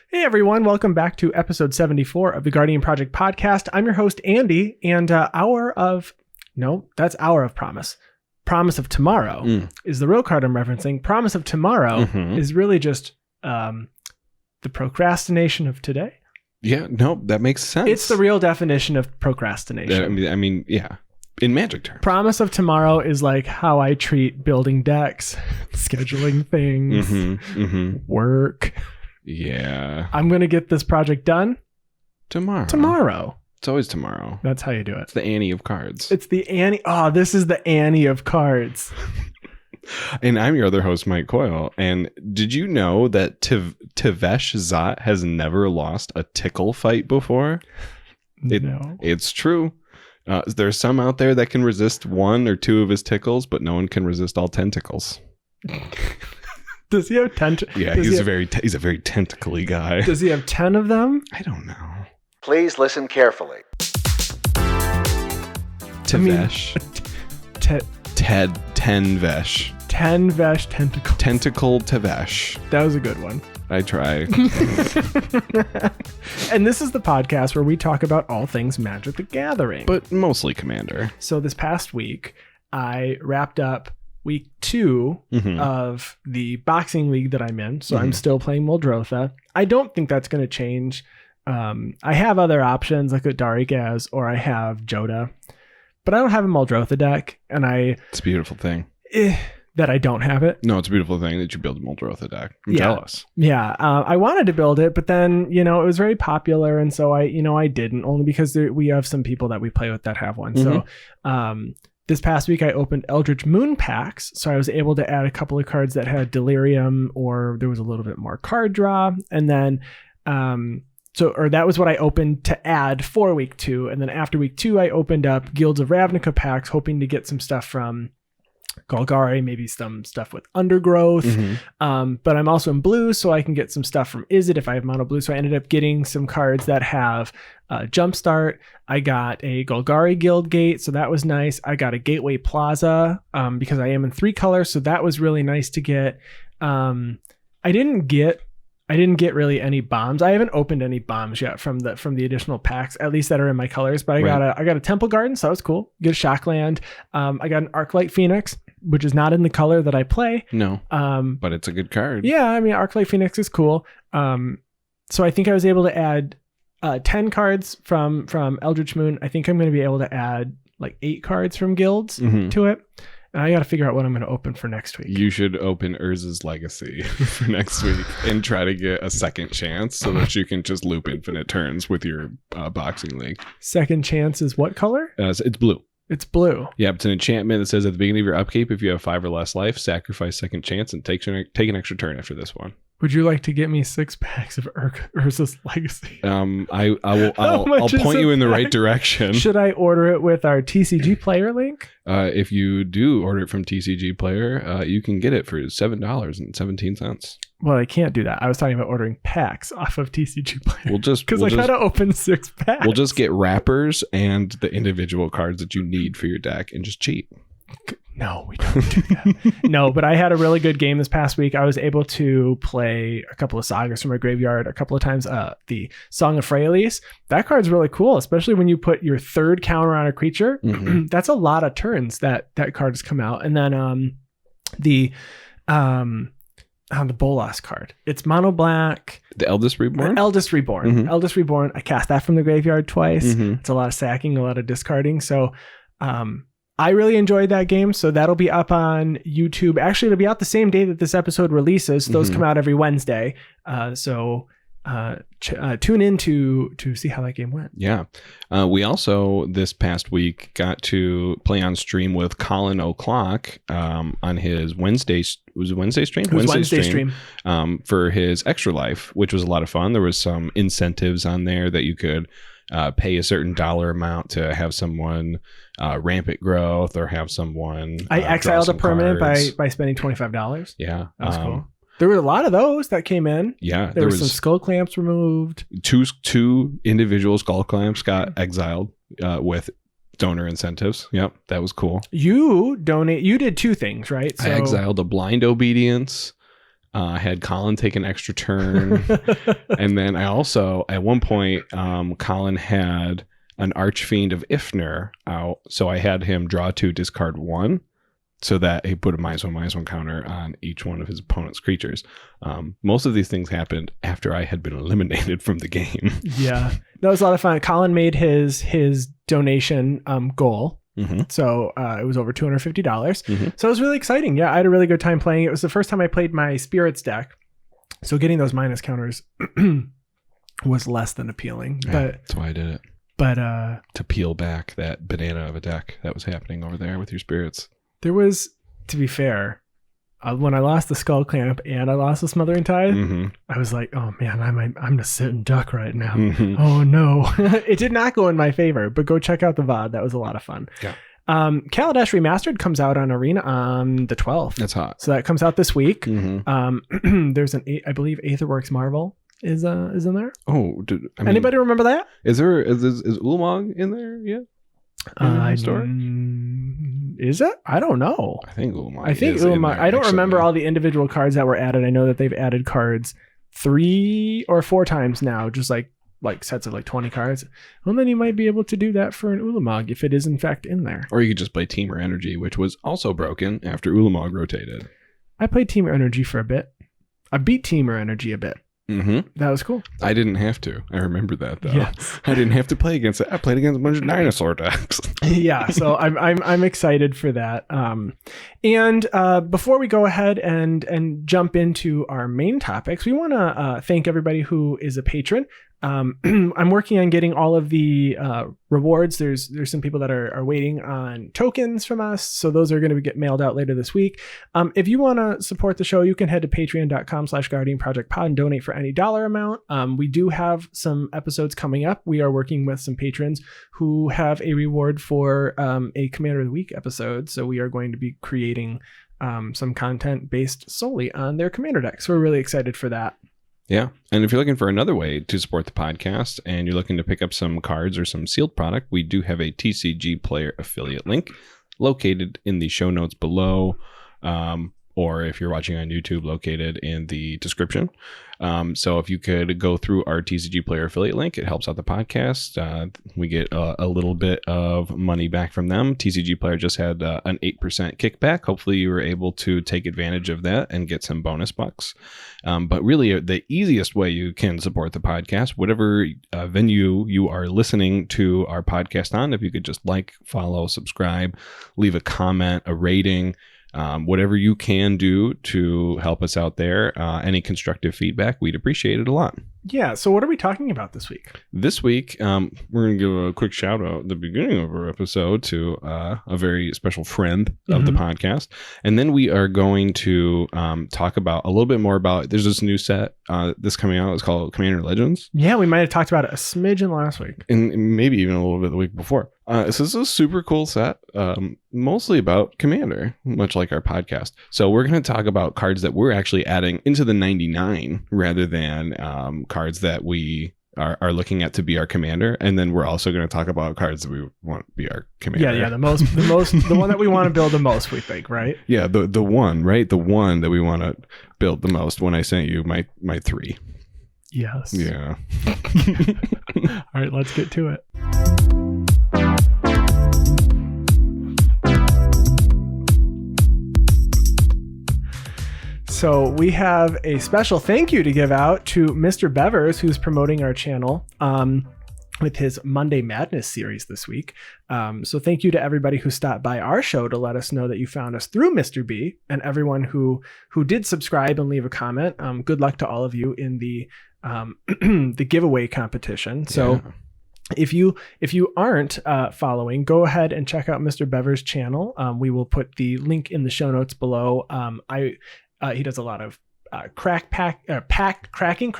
Hey everyone, welcome back to episode 74 of the Guardian Project podcast. I'm your host, Andy, and Hour of Promise. Promise of Tomorrow is the real card I'm referencing. Promise of Tomorrow is really just the procrastination of today. Yeah, no, that makes sense. It's the real definition of procrastination. I mean, yeah, in Magic terms. Promise of Tomorrow is like how I treat building decks, scheduling things, work. Yeah. I'm going to get this project done tomorrow. It's always tomorrow. That's how you do it. It's the Annie of cards. It's the Annie. Oh, this is the Annie of cards. And I'm your other host, Mike Coyle. And did you know that Jahzzar has never lost a tickle fight before? No. It's true. There's some out there that can resist one or two of his tickles, but no one can resist all 10 tickles. Does he have 10? Yeah, he's a very tentacly guy. Does he have 10 of them? I don't know. Please listen carefully. Tevesh. 10 Vesh. 10 Vesh tentacles. Tentacle Tevesh. That was a good one. I try. And this is the podcast where we talk about all things Magic the Gathering. But mostly Commander. So this past week, I wrapped up week 2 of the boxing league that I'm in. So I'm still playing Muldrotha. I don't think that's going to change. I have other options like a Darikaz or I have Joda, but I don't have a Muldrotha deck. And it's a beautiful thing. That I don't have it. No, it's a beautiful thing that you build a Muldrotha deck. I'm jealous. Yeah. I wanted to build it, but then, it was very popular. And so I didn't, only because we have some people that we play with that have one. So, this past week I opened Eldritch Moon packs. So I was able to add a couple of cards that had Delirium or there was a little bit more card draw. And then, that was what I opened to add for week 2. And then after week 2, I opened up Guilds of Ravnica packs, hoping to get some stuff from Golgari, maybe some stuff with Undergrowth. But I'm also in blue, so I can get some stuff from Izzet if I have mono blue. So I ended up getting some cards that have Jumpstart. I got a Golgari Guild Gate, so that was nice. I got a Gateway Plaza because I am in 3 colors, so that was really nice to get. I didn't get really any bombs. I haven't opened any bombs yet from the additional packs, at least that are in my colors. But I got a Temple Garden, so that was cool. Get a Shockland. I got an Arclight Phoenix, which is not in the color that I play. No. But it's a good card. Yeah, I mean Arclight Phoenix is cool. So I think I was able to add 10 cards from Eldritch Moon. I think I'm going to be able to add like 8 cards from guilds to it. And I got to figure out what I'm going to open for next week. You should open Urza's Legacy for next week and try to get a second chance so that you can just loop infinite turns with your boxing league. Second chance is what color? It's blue. It's blue. Yeah, it's an enchantment that says at the beginning of your upkeep, if you have 5 or less life, sacrifice second chance and take an extra turn after this one. Would you like to get me 6 packs of Urza's Legacy? I'll point you in the right direction. Should I order it with our TCG player link? If you do order it from TCG Player, you can get it for $7.17. Well, I can't do that. I was talking about ordering packs off of TCG Player. Because I gotta open 6 packs. We'll just get wrappers and the individual cards that you need for your deck and just cheat. No, we don't do that. No, but I had a really good game this past week. I was able to play a couple of sagas from my graveyard a couple of times. The Song of Freyalise. That card's really cool, especially when you put your 3rd counter on a creature. That's a lot of turns that card has come out. And then the Bolas card. It's mono black. The Eldest Reborn? Eldest Reborn. Eldest Reborn. I cast that from the graveyard twice. It's a lot of sacking, a lot of discarding. So I really enjoyed that game, so that'll be up on YouTube. Actually, it'll be out the same day that this episode releases. Those come out every Wednesday. So tune in to see how that game went. Yeah. We also, this past week, got to play on stream with Colin O'Clock on his Wednesday. Was it Wednesday stream? It was Wednesday stream. For his Extra Life, which was a lot of fun. There was some incentives on there that you could pay a certain dollar amount to have someone rampant growth or have someone I exiled a permanent by spending $25. Yeah, that was cool. There were a lot of those that came in. Yeah, there was some skull clamps removed. Two individual skull clamps got exiled with donor incentives. Yep, that was cool. You did 2 things, right? I exiled a blind obedience I had Colin take an extra turn. And then I also, at one point, Colin had an Archfiend of Ifnir out. So I had him draw 2, discard 1. So that he put a -1/-1 counter on each one of his opponent's creatures. Most of these things happened after I had been eliminated from the game. Yeah, that was a lot of fun. Colin made his donation goal. Mm-hmm. So it was over $250. Mm-hmm. So it was really exciting. Yeah, I had a really good time playing. It was the first time I played my Spirits deck. So getting those minus counters was less than appealing. Yeah, But that's why I did it. But to peel back that banana of a deck that was happening over there with your Spirits. There was, to be fair, when I lost the Skull Clamp and I lost the Smothering Tide, Mm-hmm. I was like, oh man, I'm a sitting duck right now. Mm-hmm. Oh no. It did not go in my favor, but go check out the VOD. That was a lot of fun. Yeah. Kaladesh Remastered comes out on Arena on the 12th. That's hot. So that comes out this week. Mm-hmm. There's I believe Aetherworks Marvel is in there. Oh, Anybody remember that? Is Ulamog in there yet? Store? Is it? I don't know. I think Ulamog. Ulamog. I don't remember all the individual cards that were added. I know that they've added cards 3 or 4 times now, just like sets of 20 cards. Well, then you might be able to do that for an Ulamog if it is in fact in there. Or you could just play Teamer Energy, which was also broken after Ulamog rotated. I played Teamer Energy for a bit. I beat Teamer Energy a bit. Mm-hmm. That was cool. I didn't have to. I remember that though. Yes. I didn't have to play against it. I played against a bunch of dinosaur decks. Yeah, so I'm excited for that. And before we go ahead and jump into our main topics, we want to thank everybody who is a patron. I'm working on getting all of the rewards. There's some people that are waiting on tokens from us, so those are going to get mailed out later this week. If you want to support the show, you can head to patreon.com/guardianprojectpod and donate for any dollar amount. We do have some episodes coming up. We are working with some patrons who have a reward for a Commander of the Week episode, so we are going to be creating some content based solely on their Commander deck. So we're really excited for that. Yeah. And if you're looking for another way to support the podcast and you're looking to pick up some cards or some sealed product, we do have a TCG Player affiliate link located in the show notes below. Or if you're watching on YouTube, located in the description. So if you could go through our TCG Player affiliate link, it helps out the podcast. We get a little bit of money back from them. TCG Player just had an 8% kickback. Hopefully you were able to take advantage of that and get some bonus bucks. But really the easiest way you can support the podcast, whatever venue you are listening to our podcast on, if you could just follow, subscribe, leave a comment, a rating, whatever you can do to help us out there. Any constructive feedback, we'd appreciate it a lot. Yeah. So what are we talking about this week? This week, we're going to give a quick shout out at the beginning of our episode to a very special friend of the podcast. And then we are going to talk about a little bit more about, there's this new set this coming out. It's called Commander Legends. Yeah, we might have talked about it a smidgen last week. And maybe even a little bit the week before. So this is a super cool set, mostly about Commander, much like our podcast. So we're going to talk about cards that we're actually adding into the 99 rather than cards that we are looking at to be our Commander. And then we're also going to talk about cards that we want to be our Commander. Yeah, the one that we want to build the most, we think, right? Yeah, the one, right? The one that we want to build the most. When I sent you my 3. Yes. Yeah. All right, let's get to it. So we have a special thank you to give out to MrBevers, who's promoting our channel with his Monday Madness series this week. So thank you to everybody who stopped by our show to let us know that you found us through Mr. B, and everyone who did subscribe and leave a comment. Good luck to all of you in the the giveaway competition. So if you aren't following, go ahead and check out MrBevers' channel. We will put the link in the show notes below. He does a lot of pack cracking,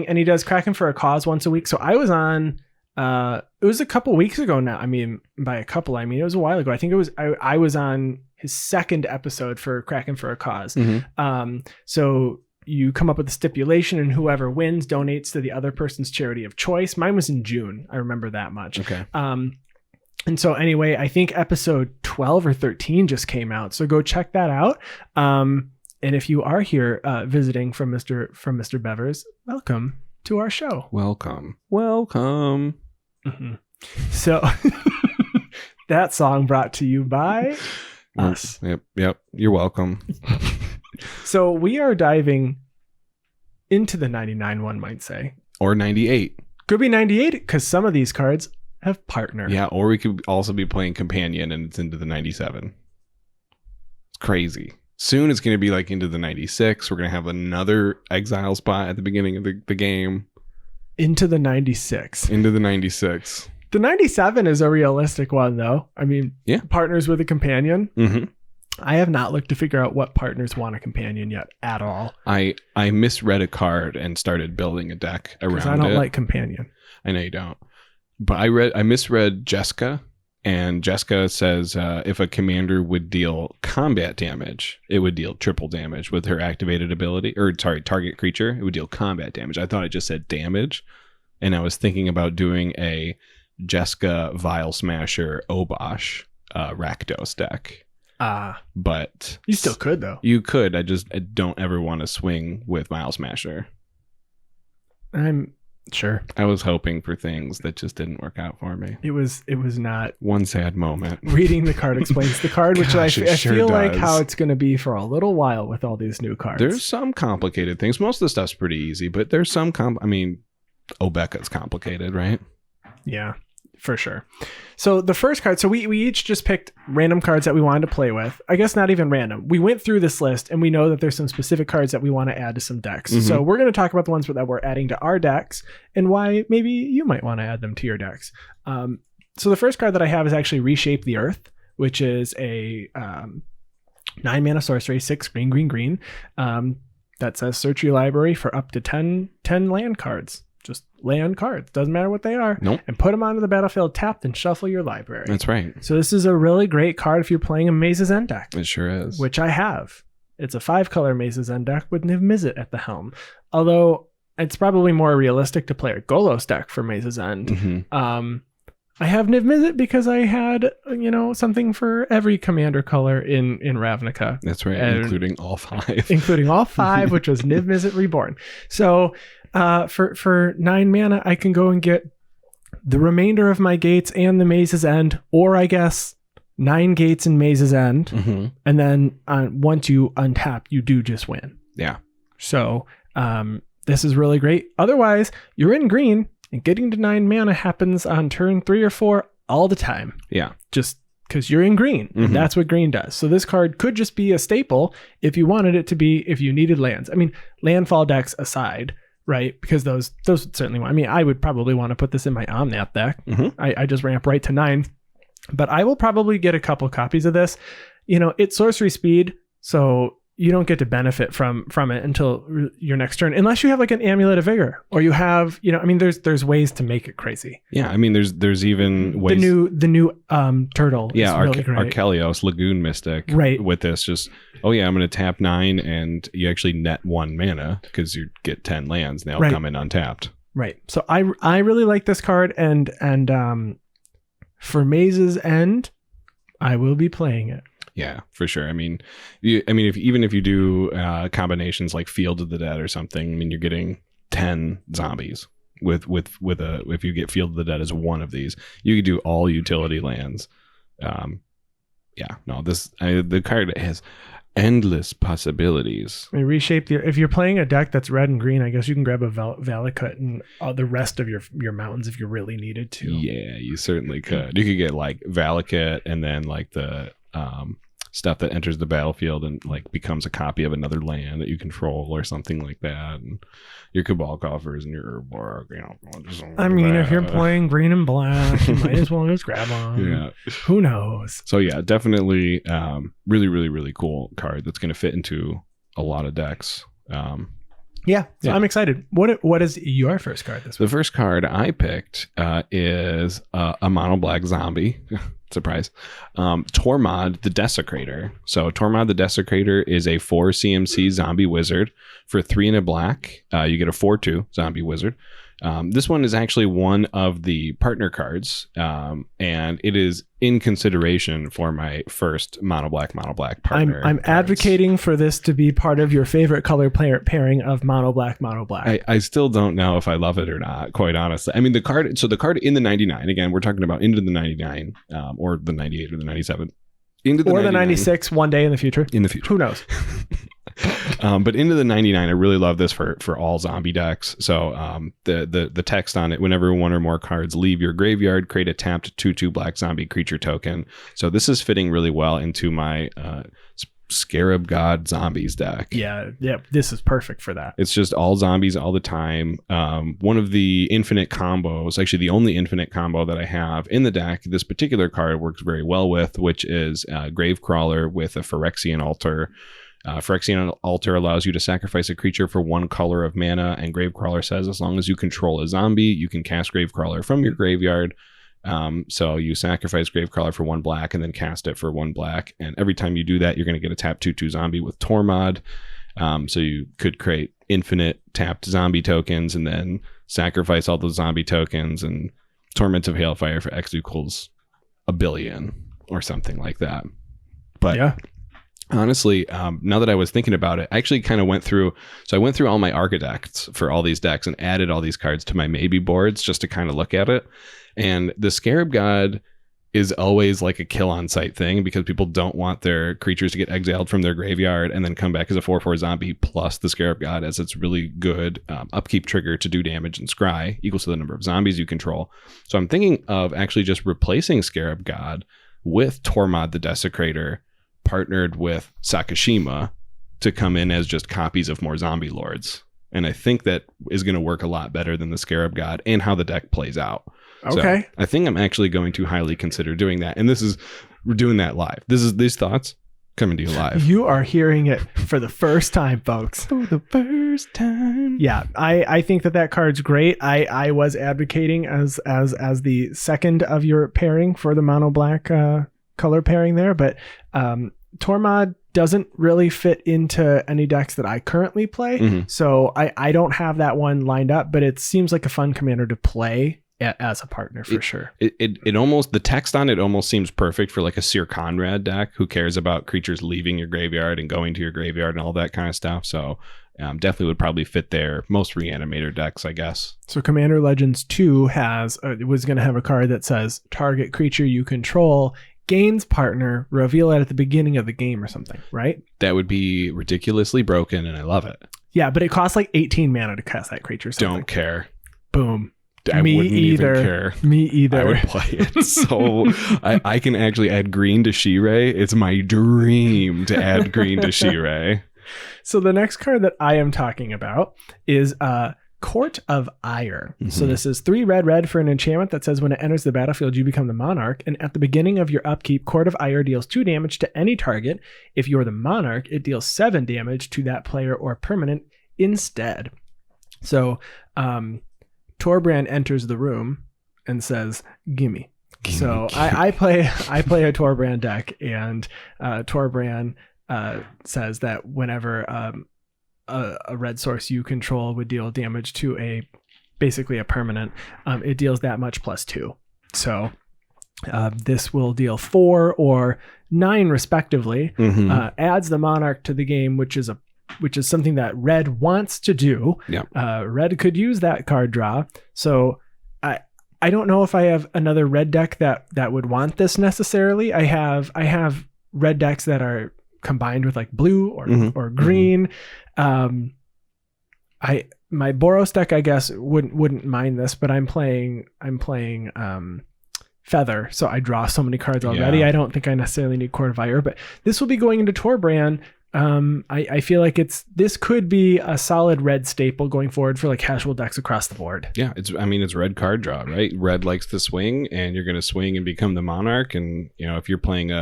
and he does cracking for a cause once a week. So I was on, it was a couple weeks ago now. I mean, by a couple, I mean, it was a while ago. I think it was, I was on his second episode for cracking for a cause. So you come up with a stipulation and whoever wins donates to the other person's charity of choice. Mine was in June. I remember that much. Okay. And so anyway, I think episode 12 or 13 just came out. So go check that out. And if you are here visiting from Mr. Bevers, welcome to our show. Welcome. Mm-hmm. So that song brought to you by us. Yep. You're welcome. So we are diving into the 99, one might say. Or 98. Could be 98 because some of these cards have partner. Yeah, or we could also be playing companion and it's into the 97. It's crazy. Soon it's going to be like into the 96. We're going to have another exile spot at the beginning of the game. Into the 96. Into the 96. The 97 is a realistic one, though. I mean, yeah. Partners with a companion. Mm-hmm. I have not looked to figure out what partners want a companion yet at all. I misread a card and started building a deck around it. Because I don't like companion. I know you don't. But I misread Jessica. And Jessica says if a commander would deal combat damage, it would deal triple damage with her activated ability. Or, sorry, target creature. It would deal combat damage. I thought it just said damage. And I was thinking about doing a Jessica Vial Smasher Obosh Rakdos deck. But you still could, though. You could. I don't ever want to swing with Vial Smasher. I'm sure. I was hoping for things that just didn't work out for me. It was not one sad moment. Reading the card explains the card, which Gosh, I sure feel does. like how it's going to be for a little while with all these new cards. There's some complicated things. Most of the stuff's pretty easy, but there's some Obeka's complicated, right? Yeah, for sure. So the first card, so we each just picked random cards that we wanted to play with. I guess not even random. We went through this list and we know that there's some specific cards that we want to add to some decks. Mm-hmm. So we're going to talk about the ones that we're adding to our decks and why maybe you might want to add them to your decks. So the first card that I have is actually Reshape the Earth, which is a 9-mana sorcery, 6 green, that says search your library for up to 10 land cards. Just land cards, doesn't matter what they are. Nope. And put them onto the battlefield tapped and shuffle your library. That's right. So this is a really great card if you're playing a Maze's End deck. It sure is. Which I have. It's a 5-color Maze's End deck with Niv Mizzet at the helm. Although it's probably more realistic to play a Golos deck for Maze's End. Mm-hmm. I have Niv Mizzet because I had, something for every commander color in Ravnica. That's right, including all 5. Including all 5, which was Niv Mizzet Reborn. So for 9 mana, I can go and get the remainder of my gates and the Maze's End, or I guess 9 gates and Maze's End. Mm-hmm. And then once you untap, you do just win. Yeah. So this is really great. Otherwise, you're in green. And getting to 9 mana happens on turn 3 or 4 all the time. Yeah. Just because you're in green. Mm-hmm. And that's what green does. So this card could just be a staple if you wanted it to be, if you needed lands. I mean, landfall decks aside, right? Because those certainly, I would probably want to put this in my Omnath deck. Mm-hmm. I just ramp right to 9. But I will probably get a couple copies of this. It's sorcery speed. So you don't get to benefit from it until your next turn, unless you have like an Amulet of Vigor, or you have, there's ways to make it crazy. Yeah, there's even ways. The new turtle. Yeah, is really great. Archelios, Lagoon Mystic. Right. With this, just I'm going to tap 9, and you actually net 1 mana because you get 10 lands. They'll come in untapped. Right. So I really like this card, and for Maze's End, I will be playing it. Yeah, for sure. If you do combinations like Field of the Dead or something, you're getting 10 zombies with if you get Field of the Dead as one of these, you could do all utility lands. The card has endless possibilities. Reshape if you're playing a deck that's red and green, I guess you can grab a Valakut and the rest of your mountains if you really needed to. Yeah, you certainly could. You could get like Valakut and then like the stuff that enters the battlefield and like becomes a copy of another land that you control or something like that, and your Cabal Coffers and your Urborg, if you're playing green and black, you might as well just grab them. Yeah, who knows? So yeah, definitely really, really, really cool card that's going to fit into a lot of decks. So I'm excited. What is your first card this week? The first card I picked is a mono black zombie. Surprise. Tormod the Desecrator. So Tormod the Desecrator is a 4 CMC zombie wizard for 3 and a black. You get a 4/2 zombie wizard. This one is actually one of the partner cards, and it is in consideration for my first mono black partner. I'm advocating for this to be part of your favorite color pairing of mono black. I still don't know if I love it or not, quite honestly. I mean, the card in the 99, again, we're talking about into the 99, or the 98 or the 97. Into the or 99, the 96 one day in the future. Who knows? But into the 99, I really love this for all zombie decks. So the text on it: whenever one or more cards leave your graveyard, create a tapped 2/2 black zombie creature token. So this is fitting really well into my Scarab God Zombies deck. Yeah, this is perfect for that. It's just all zombies all the time. One of the infinite combos, actually the only infinite combo that I have in the deck, this particular card works very well with, which is Gravecrawler with a Phyrexian Altar. Phyrexian Altar allows you to sacrifice a creature for 1 color of mana, and Gravecrawler says as long as you control a zombie, you can cast Gravecrawler from your graveyard. So you sacrifice Gravecrawler for 1 black and then cast it for 1 black, and every time you do that, you're going to get a tap 2/2 zombie with Tormod. So you could create infinite tapped zombie tokens and then sacrifice all those zombie tokens, and Torment of Hailfire for X equals 1 billion or something like that. But yeah. Honestly, now that I was thinking about it, I actually kind of went through all my architects for all these decks and added all these cards to my maybe boards just to kind of look at it. And the Scarab God is always like a kill on sight thing because people don't want their creatures to get exiled from their graveyard and then come back as a 4/4 zombie plus the Scarab God, as it's really good upkeep trigger to do damage and scry equals to the number of zombies you control. So I'm thinking of actually just replacing Scarab God with Tormod the Desecrator, partnered with Sakashima to come in as just copies of more zombie lords. And I think that is going to work a lot better than the Scarab God and how the deck plays out. Okay. So I think I'm actually going to highly consider doing that. And we're doing that live. These thoughts coming to you live. You are hearing it for the first time, folks. For the first time. Yeah, I think that card's great. I was advocating as the second of your pairing for the mono black color pairing there, but Tormod doesn't really fit into any decks that I currently play. Mm-hmm. So I don't have that one lined up, but it seems like a fun commander to play as a partner for sure. It almost, the text on it almost seems perfect for like a Sir Conrad deck who cares about creatures leaving your graveyard and going to your graveyard and all that kind of stuff. So definitely would probably fit their most Reanimator decks, I guess. So Commander Legends 2 was going to have a card that says target creature you control gains partner, reveal it at the beginning of the game or something, right? That would be ridiculously broken, and I love it. Yeah, but it costs like 18 mana to cast that creature. Don't care. Boom. I wouldn't even care. Me either. I would play it. So I can actually add green to She-Ray. It's my dream to add green to She-Ray. So the next card that I am talking about is Court of Ire. Mm-hmm. So this is 3 red for an enchantment that says when it enters the battlefield, you become the monarch. And at the beginning of your upkeep, Court of Ire deals 2 damage to any target. If you're the monarch, it deals 7 damage to that player or permanent instead. So Torbrand enters the room and says, gimme. So I play a Torbrand deck, and Torbrand says that whenever a red source you control would deal damage to basically a permanent, it deals that much plus 2. So this will deal 4 or 9 respectively. Mm-hmm. Adds the monarch to the game, which is something that red wants to do. Yep. Red could use that card draw. So I don't know if I have another red deck that would want this necessarily. I have red decks that are combined with like blue or green. My Boros deck, I guess, wouldn't mind this, but I'm playing Feather, so I draw so many cards already. Yeah. I don't think I necessarily need Court of Ire, but this will be going into Torbrand. I feel like this could be a solid red staple going forward for like casual decks across the board. Yeah, it's red card draw, right? Red likes to swing, and you're going to swing and become the monarch. And if you're playing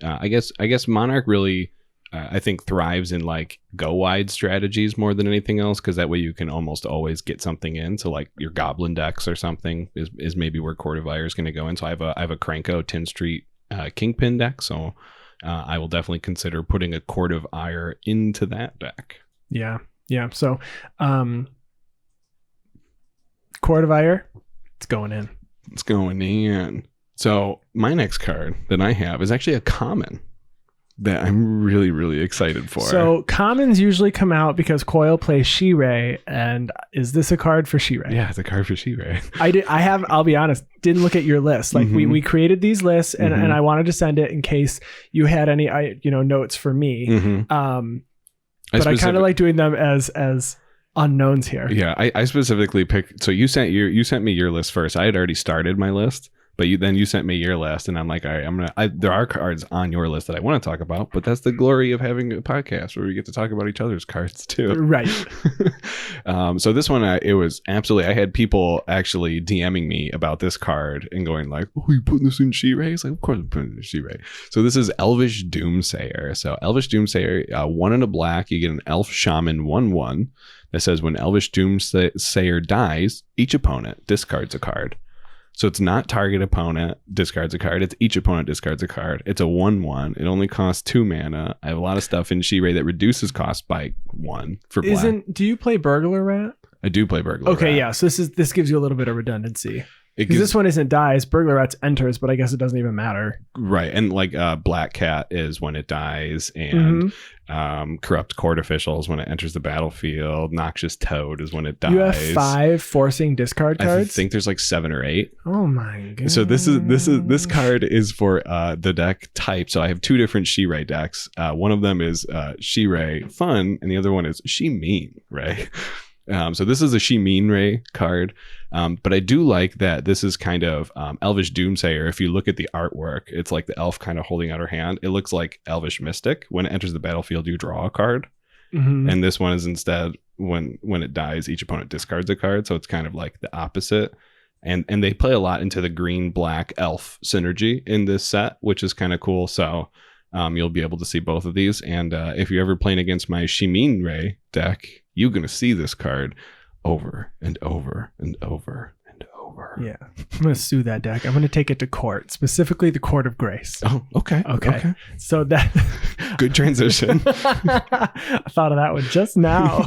I guess monarch really, I think thrives in like go wide strategies more than anything else, because that way you can almost always get something in. So like your goblin decks or something is maybe where Court of Ire is going to go in. So I have a Krenko 10 Street Kingpin deck, so I will definitely consider putting a Court of Ire into that deck. Yeah. So Court of Ire, it's going in. It's going in. So my next card that I have is actually a common that I'm really, really excited for. So commons usually come out because Coyle plays She-Ray, and is this a card for She-Ray? Yeah, it's a card for She-Ray. I'll be honest, didn't look at your list. Like we created these lists, and I wanted to send it in case you had any notes for me. But I kind of like doing them as unknowns here. Yeah, I specifically picked. So you sent me your list first. I had already started my list, but you sent me your list, and I'm like, all right, there are cards on your list that I want to talk about, but that's the glory of having a podcast where we get to talk about each other's cards too. Right. So this one, it was absolutely. I had people actually DMing me about this card and going like, "Oh, you putting this in She-Ray?" It's like, of course I'm putting it in She-Ray. So this is Elvish Doomsayer. So Elvish Doomsayer, 1 and a black. You get an Elf Shaman 1/1 that says when Elvish Doomsayer dies, each opponent discards a card. So it's not target opponent discards a card. It's each opponent discards a card. It's a 1/1. It only costs 2 mana. I have a lot of stuff in She-Ray that reduces cost by 1 for black. Do you play Burglar Rat? I do play Burglar Rat. Okay, yeah. So this gives you a little bit of redundancy. Because this one isn't dies, Burglar Rats enters, but I guess it doesn't even matter. Right. And like Black Cat is when it dies, and Corrupt Court Officials when it enters the battlefield. Noxious Toad is when it dies. You have 5 forcing discard cards? I think there's like 7 or 8. Oh my god. So this card is for the deck type. So I have 2 different She-Ray decks. One of them is She-Ray Fun, and the other one is She-Mean Ray. So this is a She-Mean Ray card. But I do like that this is kind of Elvish Doomsayer. If you look at the artwork, it's like the elf kind of holding out her hand. It looks like Elvish Mystic. When it enters the battlefield, you draw a card. And this one is instead when it dies, each opponent discards a card. So it's kind of like the opposite. And they play a lot into the green-black elf synergy in this set, which is kind of cool. So you'll be able to see both of these. And if you're ever playing against my She-Mean Ray deck, you're going to see this card over and over and over and over. Yeah. I'm going to sue that deck. I'm going to take it to court, specifically the Court of Grace. Oh, okay. So that... Good transition. I thought of that one just now.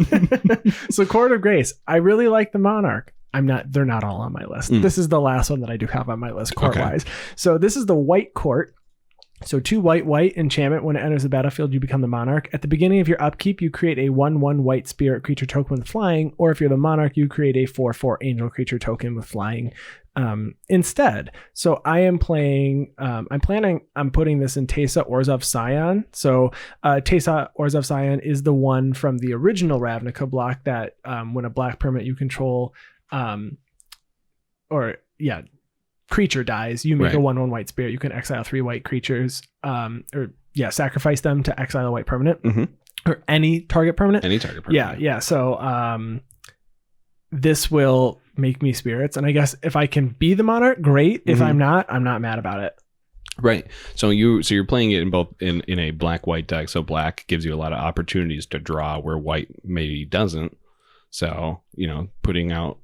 So Court of Grace. I really like the Monarch. They're not all on my list. This is the last one that I do have on my list court-wise. So this is the White Court. So 2 white enchantment. When it enters the battlefield, you become the Monarch. At the beginning of your upkeep, you create a 1/1 white spirit creature token with flying, or if you're the Monarch, you create a 4/4 angel creature token with flying instead. So I am playing, I'm putting this in Teysa Orzhov Scion. So Teysa Orzhov Scion is the one from the original Ravnica block that when a black permanent you control, creature dies, you make a 1/1 white spirit. You can exile 3 white creatures, sacrifice them to exile a white permanent, or any target permanent. Yeah. So this will make me spirits, and I guess if I can be the Monarch, great. If I'm not mad about it. Right. So you're playing it in both in a black-white deck. So black gives you a lot of opportunities to draw where white maybe doesn't. So putting out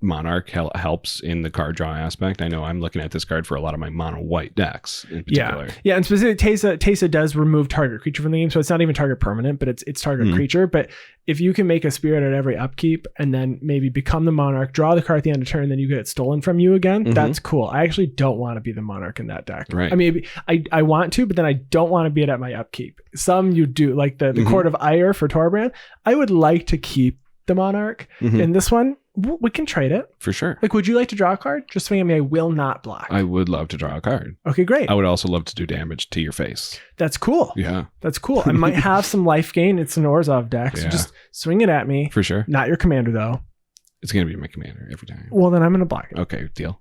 Monarch helps in the card draw aspect. I know I'm looking at this card for a lot of my mono white decks in particular. Yeah, and specifically Teysa does remove target creature from the game, so it's not even target permanent, but it's target creature. But if you can make a spirit at every upkeep and then maybe become the Monarch, draw the card at the end of turn, then you get it stolen from you again, that's cool. I actually don't want to be the Monarch in that deck. Right. I mean, I want to, but then I don't want to be it at my upkeep. Some you do, like the Court of Ire for Torbrand. I would like to keep the Monarch in this one. We can trade it for sure. Like, would you like to draw a card? Just swing at me. I will not block. I would love to draw a card. Okay, great. I would also love to do damage to your face. That's cool. Yeah, that's cool. I might have some life gain. It's an Orzhov deck, so just swing it at me. For sure. Not your commander though. It's gonna be my commander every time. Well, then I'm gonna block it. Okay, deal.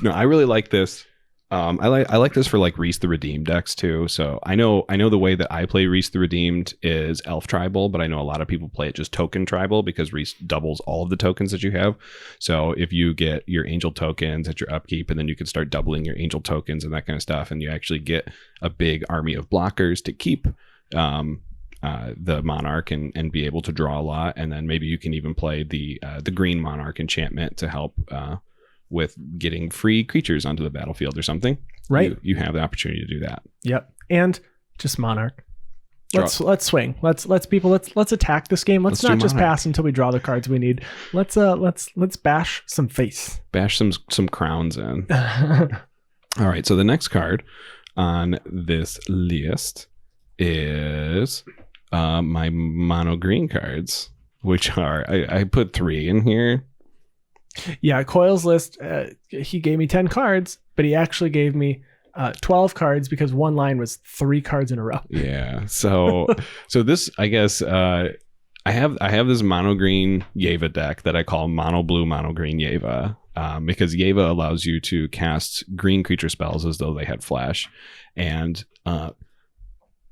No, I really like this. I like this for like Reese the Redeemed decks too. So I know the way that I play Reese the Redeemed is Elf Tribal, but I know a lot of people play it just Token Tribal because Reese doubles all of the tokens that you have. So if you get your Angel tokens at your upkeep, and then you can start doubling your Angel tokens and that kind of stuff, and you actually get a big army of blockers to keep the Monarch and be able to draw a lot, and then maybe you can even play the Green Monarch enchantment to help with getting free creatures onto the battlefield or something. Right. You have the opportunity to do that. Yep. And just Monarch. Let's swing. Let's attack this game. Let's not just pass until we draw the cards we need. Let's bash some face. Bash some crowns in. All right. So the next card on this list is my mono green cards, which are I put 3 in here. Yeah, Coyle's list. He gave me 10 cards, but he actually gave me 12 cards because one line was 3 cards in a row. Yeah. So this, I guess, I have this mono green Yeva deck that I call mono blue mono green Yeva, because Yeva allows you to cast green creature spells as though they had flash, and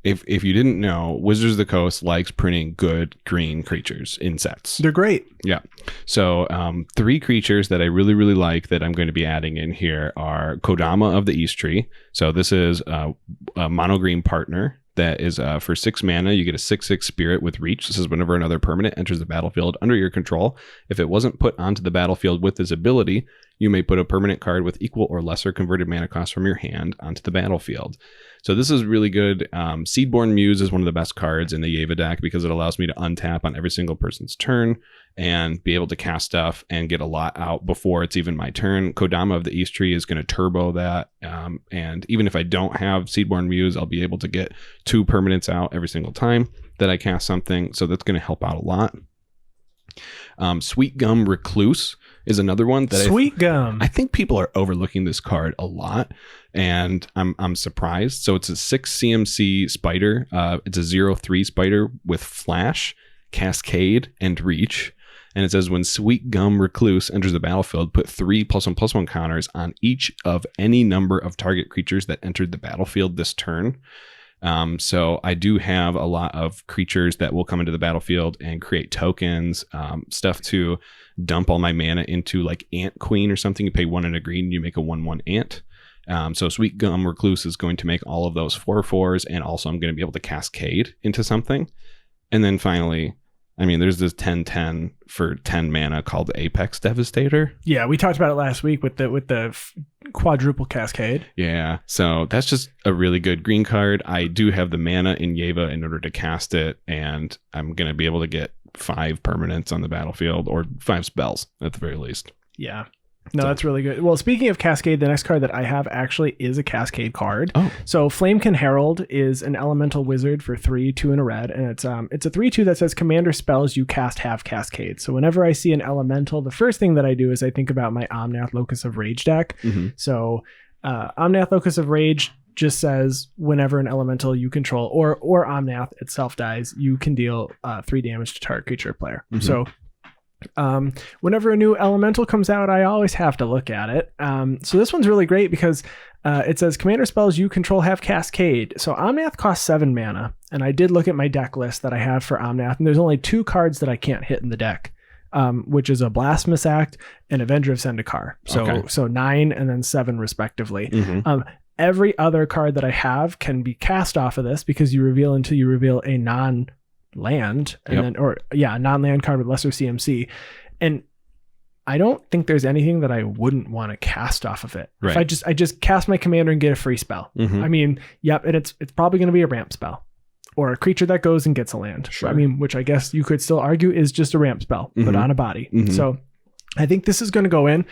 if you didn't know, Wizards of the Coast likes printing good green creatures in sets. They're great. Yeah. So 3 creatures that I really, really like that I'm going to be adding in here are Kodama of the East Tree. So this is a mono green partner that is for 6 mana. You get a 6/6 spirit with reach. This is whenever another permanent enters the battlefield under your control. If it wasn't put onto the battlefield with this ability, you may put a permanent card with equal or lesser converted mana cost from your hand onto the battlefield. So this is really good. Seedborn Muse is one of the best cards in the Yeva deck because it allows me to untap on every single person's turn and be able to cast stuff and get a lot out before it's even my turn. Kodama of the East Tree is going to turbo that. And even if I don't have Seedborn Muse, I'll be able to get 2 permanents out every single time that I cast something. So that's going to help out a lot. Sweet Gum Recluse is another one that I think people are overlooking this card a lot, and I'm surprised. So it's a 6 CMC spider. It's a 0/3 spider with flash, cascade, and reach. And it says when Sweet Gum Recluse enters the battlefield, put 3 +1/+1 counters on each of any number of target creatures that entered the battlefield this turn. So I do have a lot of creatures that will come into the battlefield and create tokens, stuff to dump all my mana into, like Ant Queen or something. You pay 1 and a green, you make a 1/1 ant. So Sweet Gum Recluse is going to make all of those 4/4s, and also I'm going to be able to cascade into something. And then finally, I mean, there's this 10/10 for 10 mana called Apex Devastator. Yeah, we talked about it last week with the quadruple cascade. Yeah, so that's just a really good green card. I do have the mana in Yeva in order to cast it, and I'm going to be able to get 5 permanents on the battlefield, or 5 spells at the very least. Yeah. No, that's really good. Well, speaking of Cascade, the next card that I have actually is a Cascade card. Oh. So Flamekin Herald is an elemental wizard for 3, 2 and a red, and it's a 3/2 that says commander spells you cast have Cascade. So whenever I see an elemental, the first thing that I do is I think about my Omnath Locus of Rage deck. Mm-hmm. So Omnath Locus of Rage just says whenever an elemental you control or Omnath itself dies, you can deal 3 damage to target creature or player. Mm-hmm. So whenever a new elemental comes out, I always have to look at it. So this one's really great because it says commander spells you control have Cascade. So Omnath costs 7 mana, and I did look at my deck list that I have for Omnath, and there's only 2 cards that I can't hit in the deck, which is a Blasphemous Act and Avenger of Zendikar. So 9 and then 7 respectively. Mm-hmm. Every other card that I have can be cast off of this because you reveal until you reveal a non-land, and then non-land card with lesser CMC, and I don't think there's anything that I wouldn't want to cast off of it. Right. If I just cast my commander and get a free spell. Mm-hmm. I mean, yep, and it's probably going to be a ramp spell or a creature that goes and gets a land. Sure. I mean, which I guess you could still argue is just a ramp spell, but on a body. Mm-hmm. So I think this is going to go in,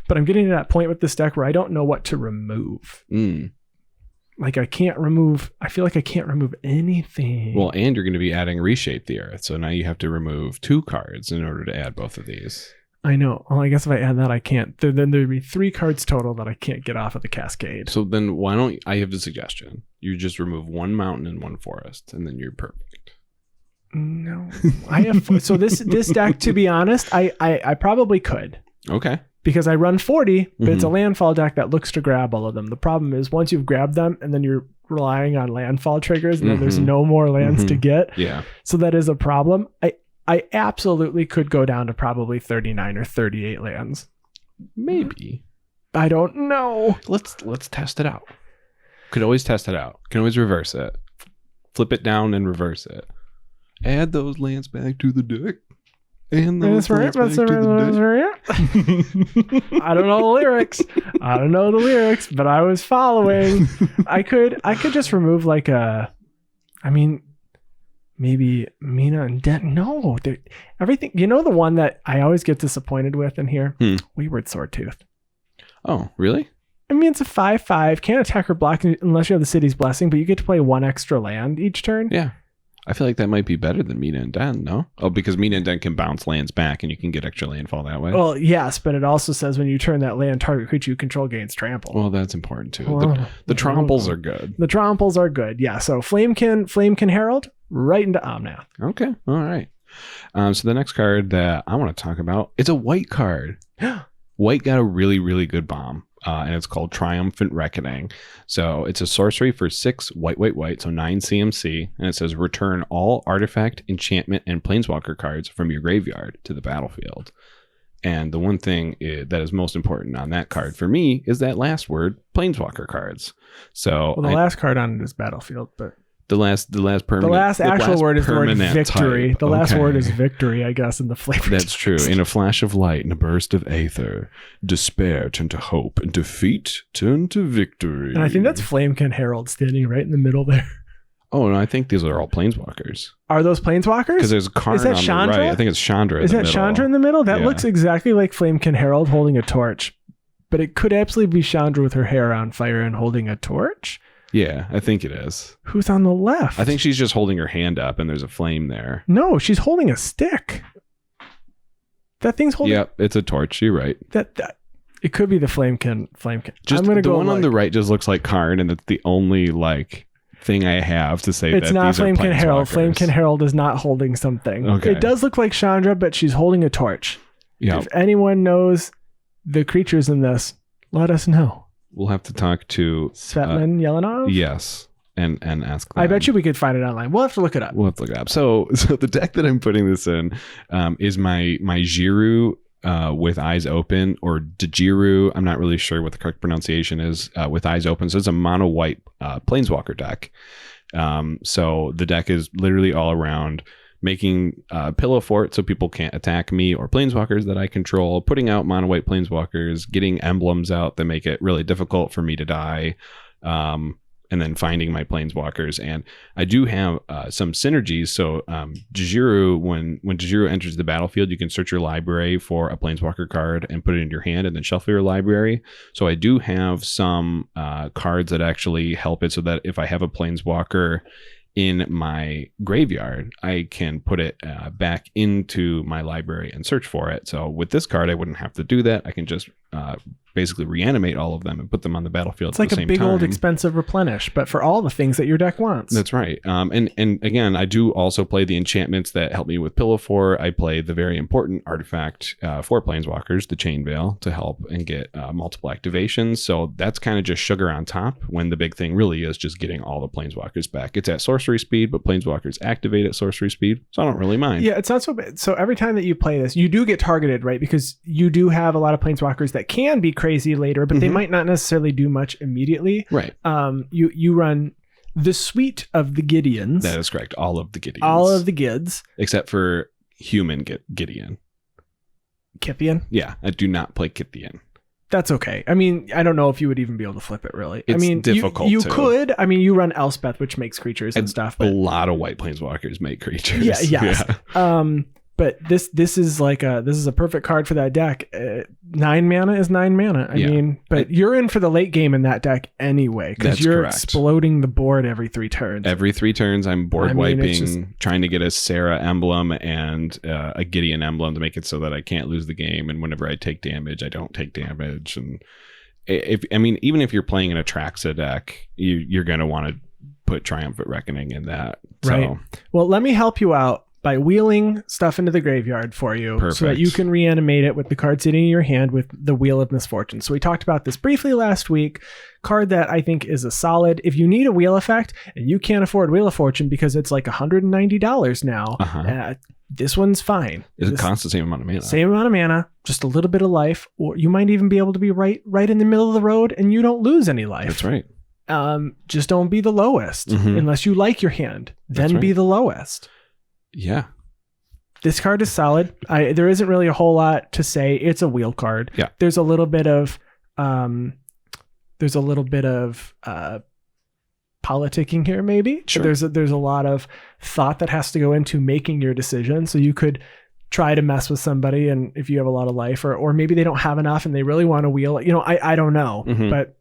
but I'm getting to that point with this deck where I don't know what to remove. Like I feel like I can't remove anything. Well, and you're going to be adding Reshape the Earth. So now you have to remove 2 cards in order to add both of these. I know. Well, I guess if I add that, I can't. Then there'd be 3 cards total that I can't get off of the Cascade. So then why don't I have a suggestion? You just remove 1 mountain and 1 forest, and then you're perfect. No. I have so this deck, to be honest, I probably could. Okay. Because I run 40, but it's a landfall deck that looks to grab all of them. The problem is once you've grabbed them and then you're relying on landfall triggers and then there's no more lands to get. Yeah. So that is a problem. I absolutely could go down to probably 39 or 38 lands. Maybe. I don't know. Let's test it out. Could always test it out. Can always reverse it. Flip it down and reverse it. Add those lands back to the deck. And that's right. I don't know the lyrics, but I was following. I could just remove maybe Mina and Den. No, everything. You know the one that I always get disappointed with in here? Wayward Swordtooth. Oh, really? I mean, it's a 5/5. Can't attack or block unless you have the city's blessing, but you get to play 1 extra land each turn. Yeah. I feel like that might be better than Mina and Den, no? Oh, because Mina and Den can bounce lands back and you can get extra landfall that way. Well, yes, but it also says when you turn that land, target creature you control gains trample. Well, that's important too. The Tromples are good. The Tromples are good, yeah. So Flamekin Herald, right into Omnath. Okay, all right. So the next card that I want to talk about, it's a white card. White got a really, really good bomb. And it's called Triumphant Reckoning. So it's a sorcery for 6 white, so 9 CMC. And it says return all artifact, enchantment, and planeswalker cards from your graveyard to the battlefield. And the one thing that is most important on that card for me is that last word, planeswalker cards. So the last card on it is battlefield, but the last permanent. The last actual word is the word victory. Type. The last word is victory, I guess, in the flavor. That's true. In a flash of light, in a burst of aether, despair turned to hope, and defeat turned to victory. And I think that's Flamekin Herald standing right in the middle there. Oh, no, I think these are all planeswalkers. Are those planeswalkers? Because there's Karn on Chandra? the right. I think it's Chandra Is that Chandra in the middle? That looks exactly like Flamekin Herald holding a torch. But it could absolutely be Chandra with her hair on fire and holding a torch. Yeah, I think it is. Who's on the left? I think she's just holding her hand up and there's a flame there. No, she's holding a stick. That thing's holding... Yep, it's a torch. You're right. That it could be the Flamekin. Just I'm gonna the go one on the right just looks like Karn, and it's the only thing I have to say it's that not these Flamekin are Herald. Flamekin Herald is not holding something. Okay. It does look like Chandra, but she's holding a torch. Yeah. If anyone knows the creatures in this, let us know. We'll have to talk to Svetlin Yelenov? Yes. And ask them. I bet you we could find it online. We'll have to look it up. So the deck that I'm putting this in is my Jiru with eyes open, or Dajiru. I'm not really sure what the correct pronunciation is, with eyes open. So it's a mono white planeswalker deck. So the deck is literally all around making pillow fort so people can't attack me or planeswalkers that I control, putting out mono white planeswalkers, getting emblems out that make it really difficult for me to die, and then finding my planeswalkers. And I do have some synergies. So Jahzzar, when Jahzzar enters the battlefield, you can search your library for a planeswalker card and put it in your hand and then shuffle your library. So I do have some cards that actually help it, so that if I have a planeswalker in my graveyard, I can put it back into my library and search for it. So with this card, I wouldn't have to do that. I can just basically reanimate all of them and put them on the battlefield at the same time. It's like a big old expensive replenish, but for all the things that your deck wants. That's right. And again, I do also play the enchantments that help me with Pillow Fort. I play the very important artifact for planeswalkers, the Chain Veil, to help and get multiple activations. So that's kind of just sugar on top, when the big thing really is just getting all the planeswalkers back. It's at sorcery speed, but planeswalkers activate at sorcery speed, so I don't really mind. Yeah, it's not so bad. So every time that you play this, you do get targeted, right? Because you do have a lot of planeswalkers that can be crazy later, but they might not necessarily do much immediately. Right. You run the suite of the Gideons. That is correct. All of the Gideons. All of the Gids. Except for human Gideon. Kithian? Yeah, I do not play Kithian. That's okay. I mean, I don't know if you would even be able to flip it, really. It's difficult. You could. I mean, you run Elspeth, which makes creatures and stuff. But a lot of white planeswalkers make creatures. Yeah, yes. Yeah. But this is a perfect card for that deck. 9 mana is 9 mana. I mean, but you're in for the late game in that deck anyway, because you're exploding the board every 3 turns. Every 3 turns, I'm board wiping, trying to get a Sarah emblem and a Gideon emblem to make it so that I can't lose the game. And whenever I take damage, I don't take damage. And even if you're playing an Atraxa deck, you're going to want to put Triumphant Reckoning in that. Right. So. Well, let me help you out by wheeling stuff into the graveyard for you. Perfect. So that you can reanimate it with the card sitting in your hand with the Wheel of Misfortune. So we talked about this briefly last week. Card that I think is a solid. If you need a wheel effect and you can't afford Wheel of Fortune because it's like $190 now, this one's fine. It costs the same amount of mana. Same amount of mana, just a little bit of life, or you might even be able to be right in the middle of the road and you don't lose any life. That's right. Just don't be the lowest unless you like your hand. Then be the lowest. Yeah. This card is solid. There isn't really a whole lot to say. It's a wheel card. Yeah. There's a little bit of politicking here, maybe. Sure. But there's a lot of thought that has to go into making your decision. So you could try to mess with somebody, and if you have a lot of life, or maybe they don't have enough and they really want to wheel it. I don't know, but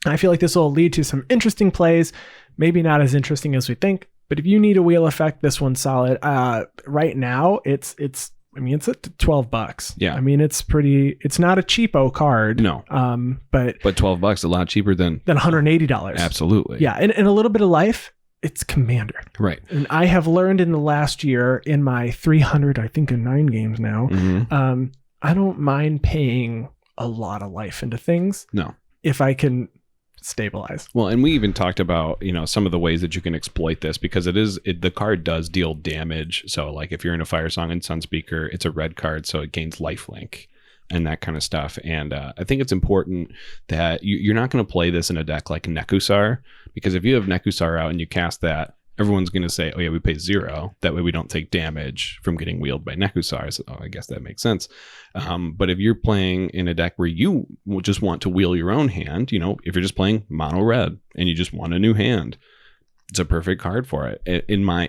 I feel like this will lead to some interesting plays. Maybe not as interesting as we think, but if you need a wheel effect, this one's solid. Right now, it's at $12. Yeah. I mean, it's not a cheapo card. No. But $12 a lot cheaper than $180. Absolutely. Yeah. And a little bit of life, it's Commander. Right. And I have learned in the last year in my 300, I think in 9 games now, I don't mind paying a lot of life into things. No. If I can stabilize. Well, and we even talked about, some of the ways that you can exploit this, because the card does deal damage. So like if you're in a Fire Song and Sunspeaker, it's a red card, so it gains lifelink and that kind of stuff. And I think it's important that you're not going to play this in a deck like Nekusar, because if you have Nekusar out and you cast that, everyone's going to say, oh yeah, we pay 0. That way we don't take damage from getting wheeled by Nekusar. So, I guess that makes sense. But if you're playing in a deck where you just want to wheel your own hand, if you're just playing mono red and you just want a new hand, it's a perfect card for it. In my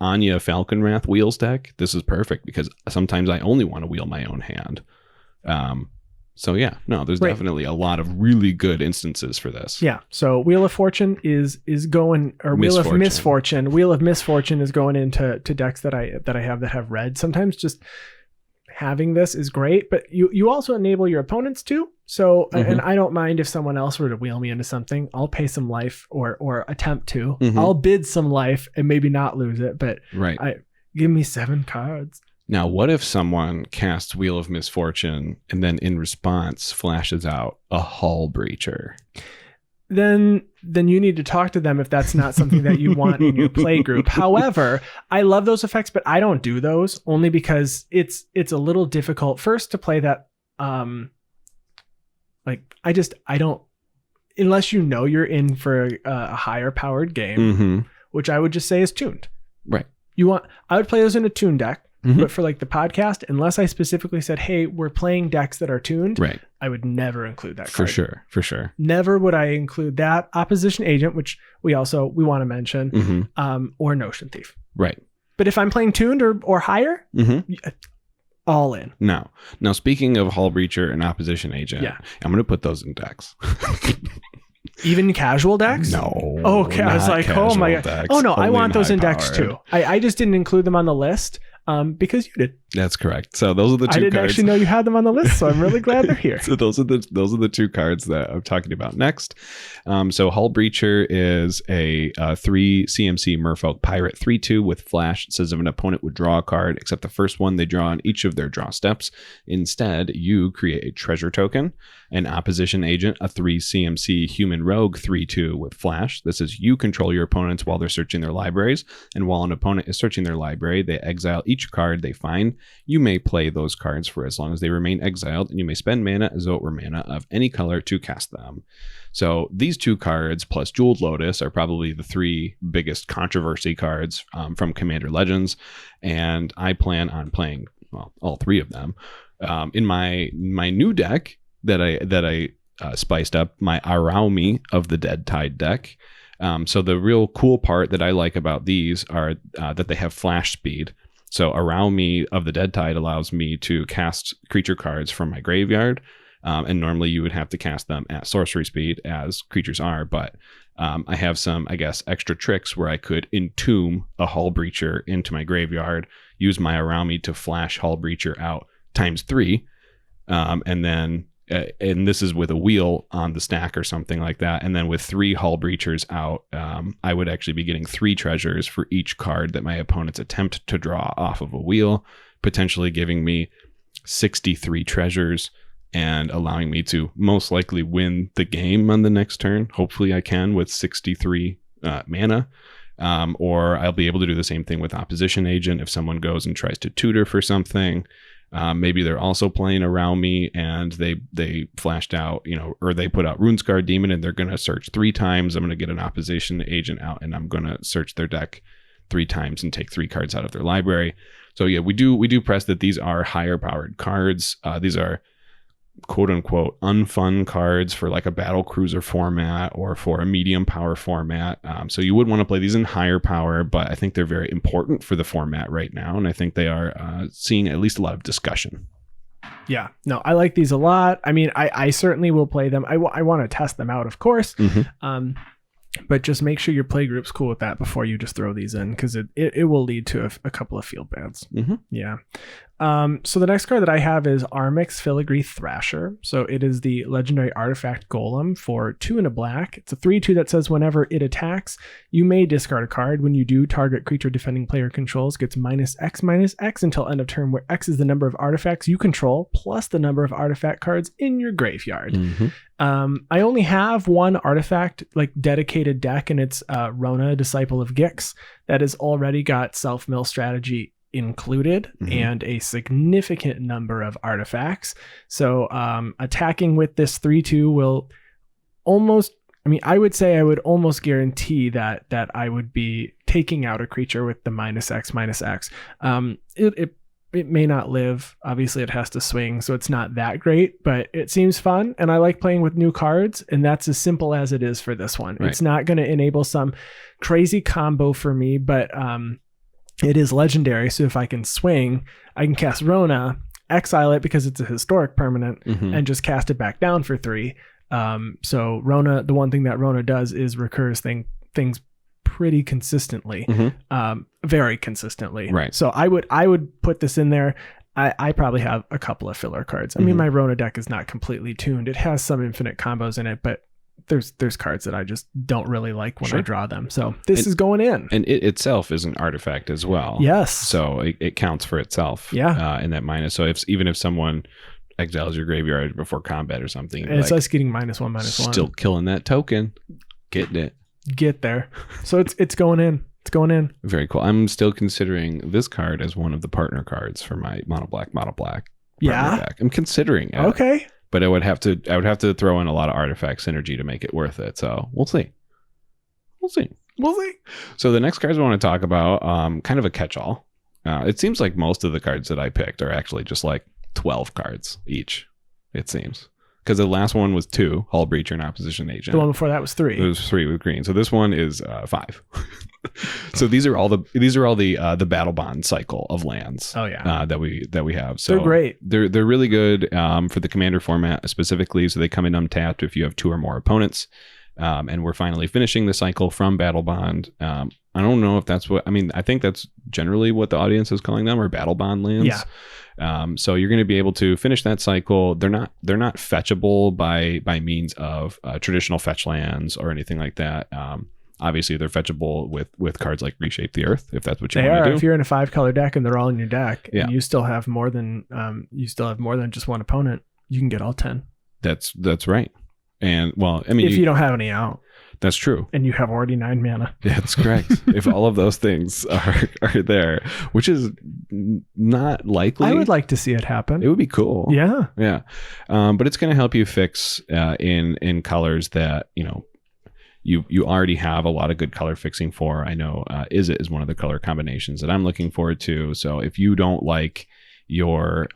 Anya Falconwrath wheels deck, this is perfect because sometimes I only want to wheel my own hand. So yeah, no, there's definitely a lot of really good instances for this. Yeah. So Wheel of Fortune is going, or Wheel of Misfortune. Wheel of Misfortune is going into decks that I have that have red. Sometimes just having this is great, but you also enable your opponents to. So, and I don't mind if someone else were to wheel me into something. I'll pay some life or attempt to. I'll bid some life and maybe not lose it, but give me 7 cards. Now, what if someone casts Wheel of Misfortune and then in response flashes out a Hull Breacher? Then you need to talk to them if that's not something that you want in your play group. However, I love those effects, but I don't do those only because it's a little difficult first to play that. I don't, unless you're in for a higher powered game, which I would just say is tuned. Right. I would play those in a tuned deck. But for like the podcast, unless I specifically said, hey, we're playing decks that are tuned, I would never include that card. For sure. Never would I include that. Opposition Agent, which we want to mention, or Notion Thief. Right. But if I'm playing tuned or higher, all in. Now speaking of Hull Breacher and Opposition Agent, I'm going to put those in decks. Even casual decks? No. Okay, I was like, oh my god. Decks, oh no, I want those in decks powered. too. I just didn't include them on the list because you did. That's correct. So those are the two cards. I didn't actually know you had them on the list, so I'm really glad they're here. So those are the 2 cards that I'm talking about next. So Hull Breacher is a 3 CMC Merfolk Pirate 3/2 with flash. It says if an opponent would draw a card, except the first one they draw on each of their draw steps, instead you create a treasure token. An Opposition Agent, a 3 CMC Human Rogue 3/2 with flash. This is you control your opponents while they're searching their libraries, and while an opponent is searching their library, they exile each card they find. You may play those cards for as long as they remain exiled, and you may spend mana as though it were mana of any color to cast them. So these 2 cards plus Jeweled Lotus are probably the 3 biggest controversy cards from Commander Legends, and I plan on playing all 3 of them in my new deck that I spiced up, my Araumi of the Dead Tide deck. So the real cool part that I like about these are that they have flash speed. So Araumi of the Dead Tide allows me to cast creature cards from my graveyard. And normally you would have to cast them at sorcery speed, as creatures are. But I have some, I guess, extra tricks where I could entomb a Hull Breacher into my graveyard, use my Araumi to flash Hull Breacher out ×3, and then and this is with a wheel on the stack or something like that. And then with 3 Hull Breachers out, I would actually be getting 3 treasures for each card that my opponents attempt to draw off of a wheel, potentially giving me 63 treasures and allowing me to most likely win the game on the next turn. Hopefully I can with 63 mana. Or I'll be able to do the same thing with Opposition Agent if someone goes and tries to tutor for something. Maybe they're also playing around me and they flashed out, or they put out Runescar Demon and they're going to search 3 times. I'm going to get an Opposition Agent out and I'm going to search their deck 3 times and take 3 cards out of their library. So yeah, we do press that these are higher powered cards. These are quote unquote unfun cards for like a battle cruiser format or for a medium power format. So you would want to play these in higher power, but I think they're very important for the format right now. And I think they are seeing at least a lot of discussion. Yeah, no, I like these a lot. I mean, I certainly will play them. I want to test them out, of course. But just make sure your play group's cool with that before you just throw these in, because it will lead to a couple of field bads. Yeah. So the next card that I have is Armix Filigree Thrasher. So it is the legendary artifact golem for 2 and a black. It's a 3/2 that says whenever it attacks, you may discard a card. When you do, target creature defending player controls gets -X until end of turn, where X is the number of artifacts you control plus the number of artifact cards in your graveyard. I only have one artifact like dedicated deck, and it's Rona, Disciple of Gix, that has already got self-mill strategy included and a significant number of artifacts. So attacking with this 3/2 will almost, I mean, I would say I would almost guarantee that I would be taking out a creature with the -X. It may not live. Obviously, it has to swing, so it's not that great, but it seems fun, and I like playing with new cards, and that's as simple as it is for this one. Right. It's not going to enable some crazy combo for me, but it is legendary, so if I can swing, I can cast Rona, exile it because it's a historic permanent, and just cast it back down for 3. So Rona, the one thing that Rona does is recurs things pretty consistently, very consistently. Right. So I would put this in there. I probably have a couple of filler cards. I mean, my Rona deck is not completely tuned. It has some infinite combos in it, but there's cards that I just don't really like when I draw them. So this is going in. And it itself is an artifact as well. Yes. So it counts for itself. Yeah. In that minus. So even if someone exiles your graveyard before combat or something, and it's us getting -1/-1. Still killing that token. Getting it. Get there. So it's going in. It's going in. Very cool. I'm still considering this card as one of the partner cards for my mono black. Yeah. Deck. I'm considering it. Okay. But I would have to throw in a lot of artifact synergy to make it worth it. So we'll see. So the next cards I want to talk about, kind of a catch-all. It seems like most of the cards that I picked are actually just like 12 cards each, it seems. Because the last one was 2, Hull Breacher and Opposition Agent. The one before that was 3. It was 3 with green. So this one is 5. So these are all the battle bond cycle of lands. Oh yeah. That we have. So they're great. They're really good for the commander format specifically. So they come in untapped if you have 2 or more opponents. And we're finally finishing the cycle from battle bond. I don't know if that's what I mean. I think that's generally what the audience is calling them, or battle bond lands. Yeah. So you're going to be able to finish that cycle. They're not fetchable by means of traditional fetch lands or anything like that. Obviously, they're fetchable with cards like Reshape the Earth, if that's what you want to do. If you're in a 5-color deck and they're all in your deck, yeah. and you still have more than just one opponent, you can get all 10. That's right. And well, I mean, if you don't have any out. That's true. And you have already 9 mana. Yeah, that's correct. If all of those things are there, which is not likely. I would like to see it happen. It would be cool. Yeah. Yeah. But it's going to help you fix in colors that, you already have a lot of good color fixing for. I know Izzet is one of the color combinations that I'm looking forward to. So if you don't like your,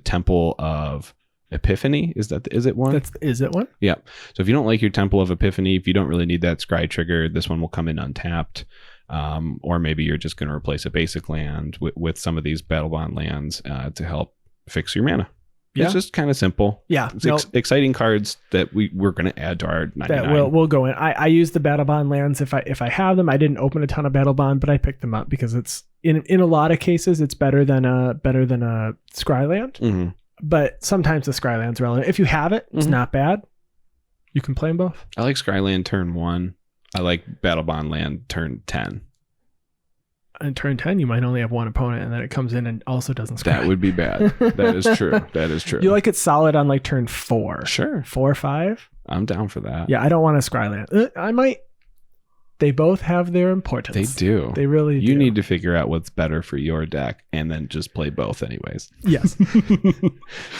Temple of Epiphany, is that the Izzet one? That's the Izzet one? Yeah. So if you don't like your Temple of Epiphany, if you don't really need that scry trigger, this one will come in untapped. Or maybe you're just going to replace a basic land with some of these battle bond lands to help fix your mana. Yeah. It's just kind of simple. Yeah. It's exciting cards that we're going to add to our 99. That will go in. I use the battle bond lands if I have them. I didn't open a ton of battle bond, but I picked them up because it's in a lot of cases it's better than a scry land. Mm-hmm. But sometimes the scry land's relevant. If you have it, it's not bad. You can play them both. I like Scryland turn 1. I like Battle Bond Land turn 10. And turn 10, you might only have one opponent, and then it comes in and also doesn't scry. That would be bad. That is true. That is true. You like it solid on like turn 4. Sure. 4 or 5? I'm down for that. Yeah, I don't want a Scryland. I might. They both have their importance. They do. They really do. You need to figure out what's better for your deck and then just play both anyways. Yes.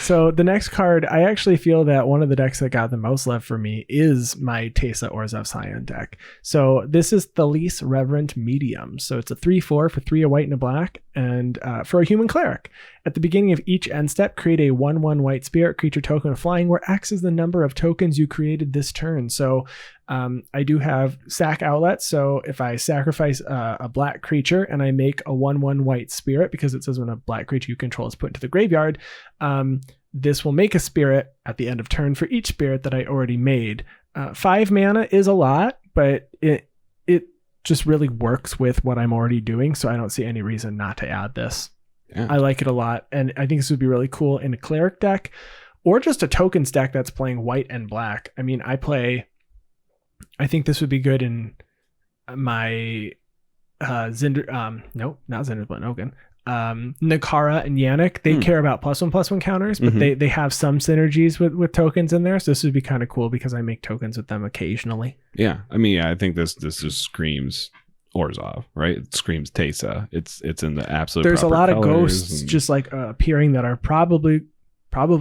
So the next card, I actually feel that one of the decks that got the most love for me is my Teysa Orzhov Scion deck. So this is Thales Reverent Medium. So it's a 3/4 for 3 a white and a black and for a human cleric. At the beginning of each end step, create a 1/1 white spirit creature token with flying, where X is the number of tokens you created this turn. So I do have sack outlets. So if I sacrifice a black creature and I make a 1/1 white spirit, because it says when a black creature you control is put into the graveyard, this will make a spirit at the end of turn for each spirit that I already made. 5 mana is a lot, but it just really works with what I'm already doing. So I don't see any reason not to add this. Yeah. I like it a lot. And I think this would be really cool in a cleric deck or just a tokens deck that's playing white and black. I mean, I think this would be good in my Zinder, no, not Zinder's Blood Oaken. Nakara and Yannick, they care about +1/+1 counters, but they have some synergies with tokens in there. So this would be kind of cool because I make tokens with them occasionally. Yeah. I mean, I think this just screams Orzhov, right? It screams Teysa. It's in the absolute. There's a lot of colors ghosts just like appearing that are probably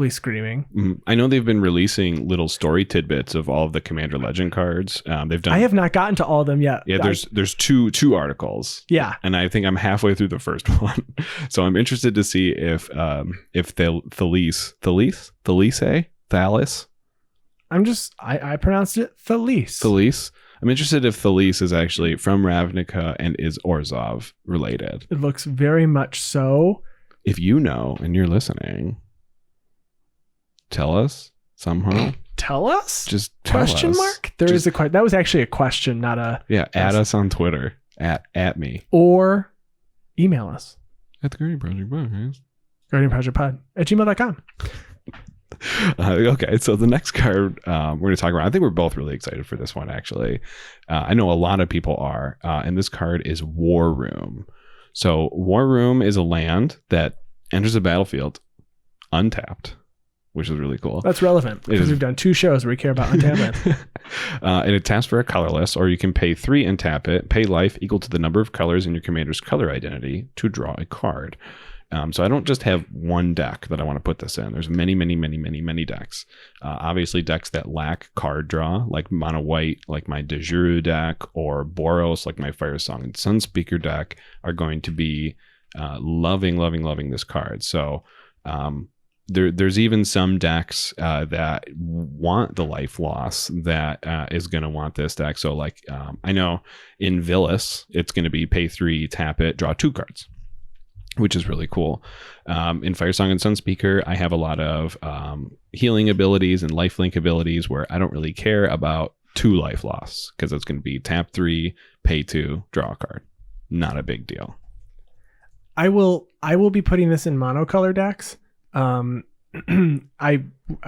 screaming. I know they've been releasing little story tidbits of all of the Commander Legend cards. They've done. I have not gotten to all of them yet. Yeah, there's two articles. Yeah, and I think I'm halfway through the first one, so I'm interested to see if Thalys. I pronounced it Thalys. Thalys. I'm interested if Thalys is actually from Ravnica and is Orzhov related. It looks very much so. If you know and you're listening, tell us somehow. Tell us? Just tell question us. mark? There is a question. That was actually a question, not a. Yeah, add us on Twitter at me or email us at the Guardian Project Podcast. GuardianProjectPod@gmail.com. Okay, so the next card we're going to talk about, I think we're both really excited for this one, actually. I know a lot of people are, and this card is War Room. So War Room is a land that enters the battlefield untapped, which is really cool. That's relevant because we've done 2 shows where we care about untapped land. And it taps for a colorless, or you can pay 3 and tap it, pay life equal to the number of colors in your commander's color identity to draw a card. So I don't just have one deck that I want to put this in. There's many decks. Obviously, decks that lack card draw, like Mono White, like my Jahzzar deck, or Boros, like my Fire Song and Sunspeaker deck, are going to be loving this card. So there's even some decks that want the life loss that is going to want this deck. So like I know in Villas, it's going to be pay 3, tap it, draw 2 cards, which is really cool. In Firesong and Sunspeaker, I have a lot of healing abilities and lifelink abilities where I don't really care about 2 life loss because it's going to be tap 3, pay 2, draw a card. Not a big deal. I will be putting this in monocolor decks. I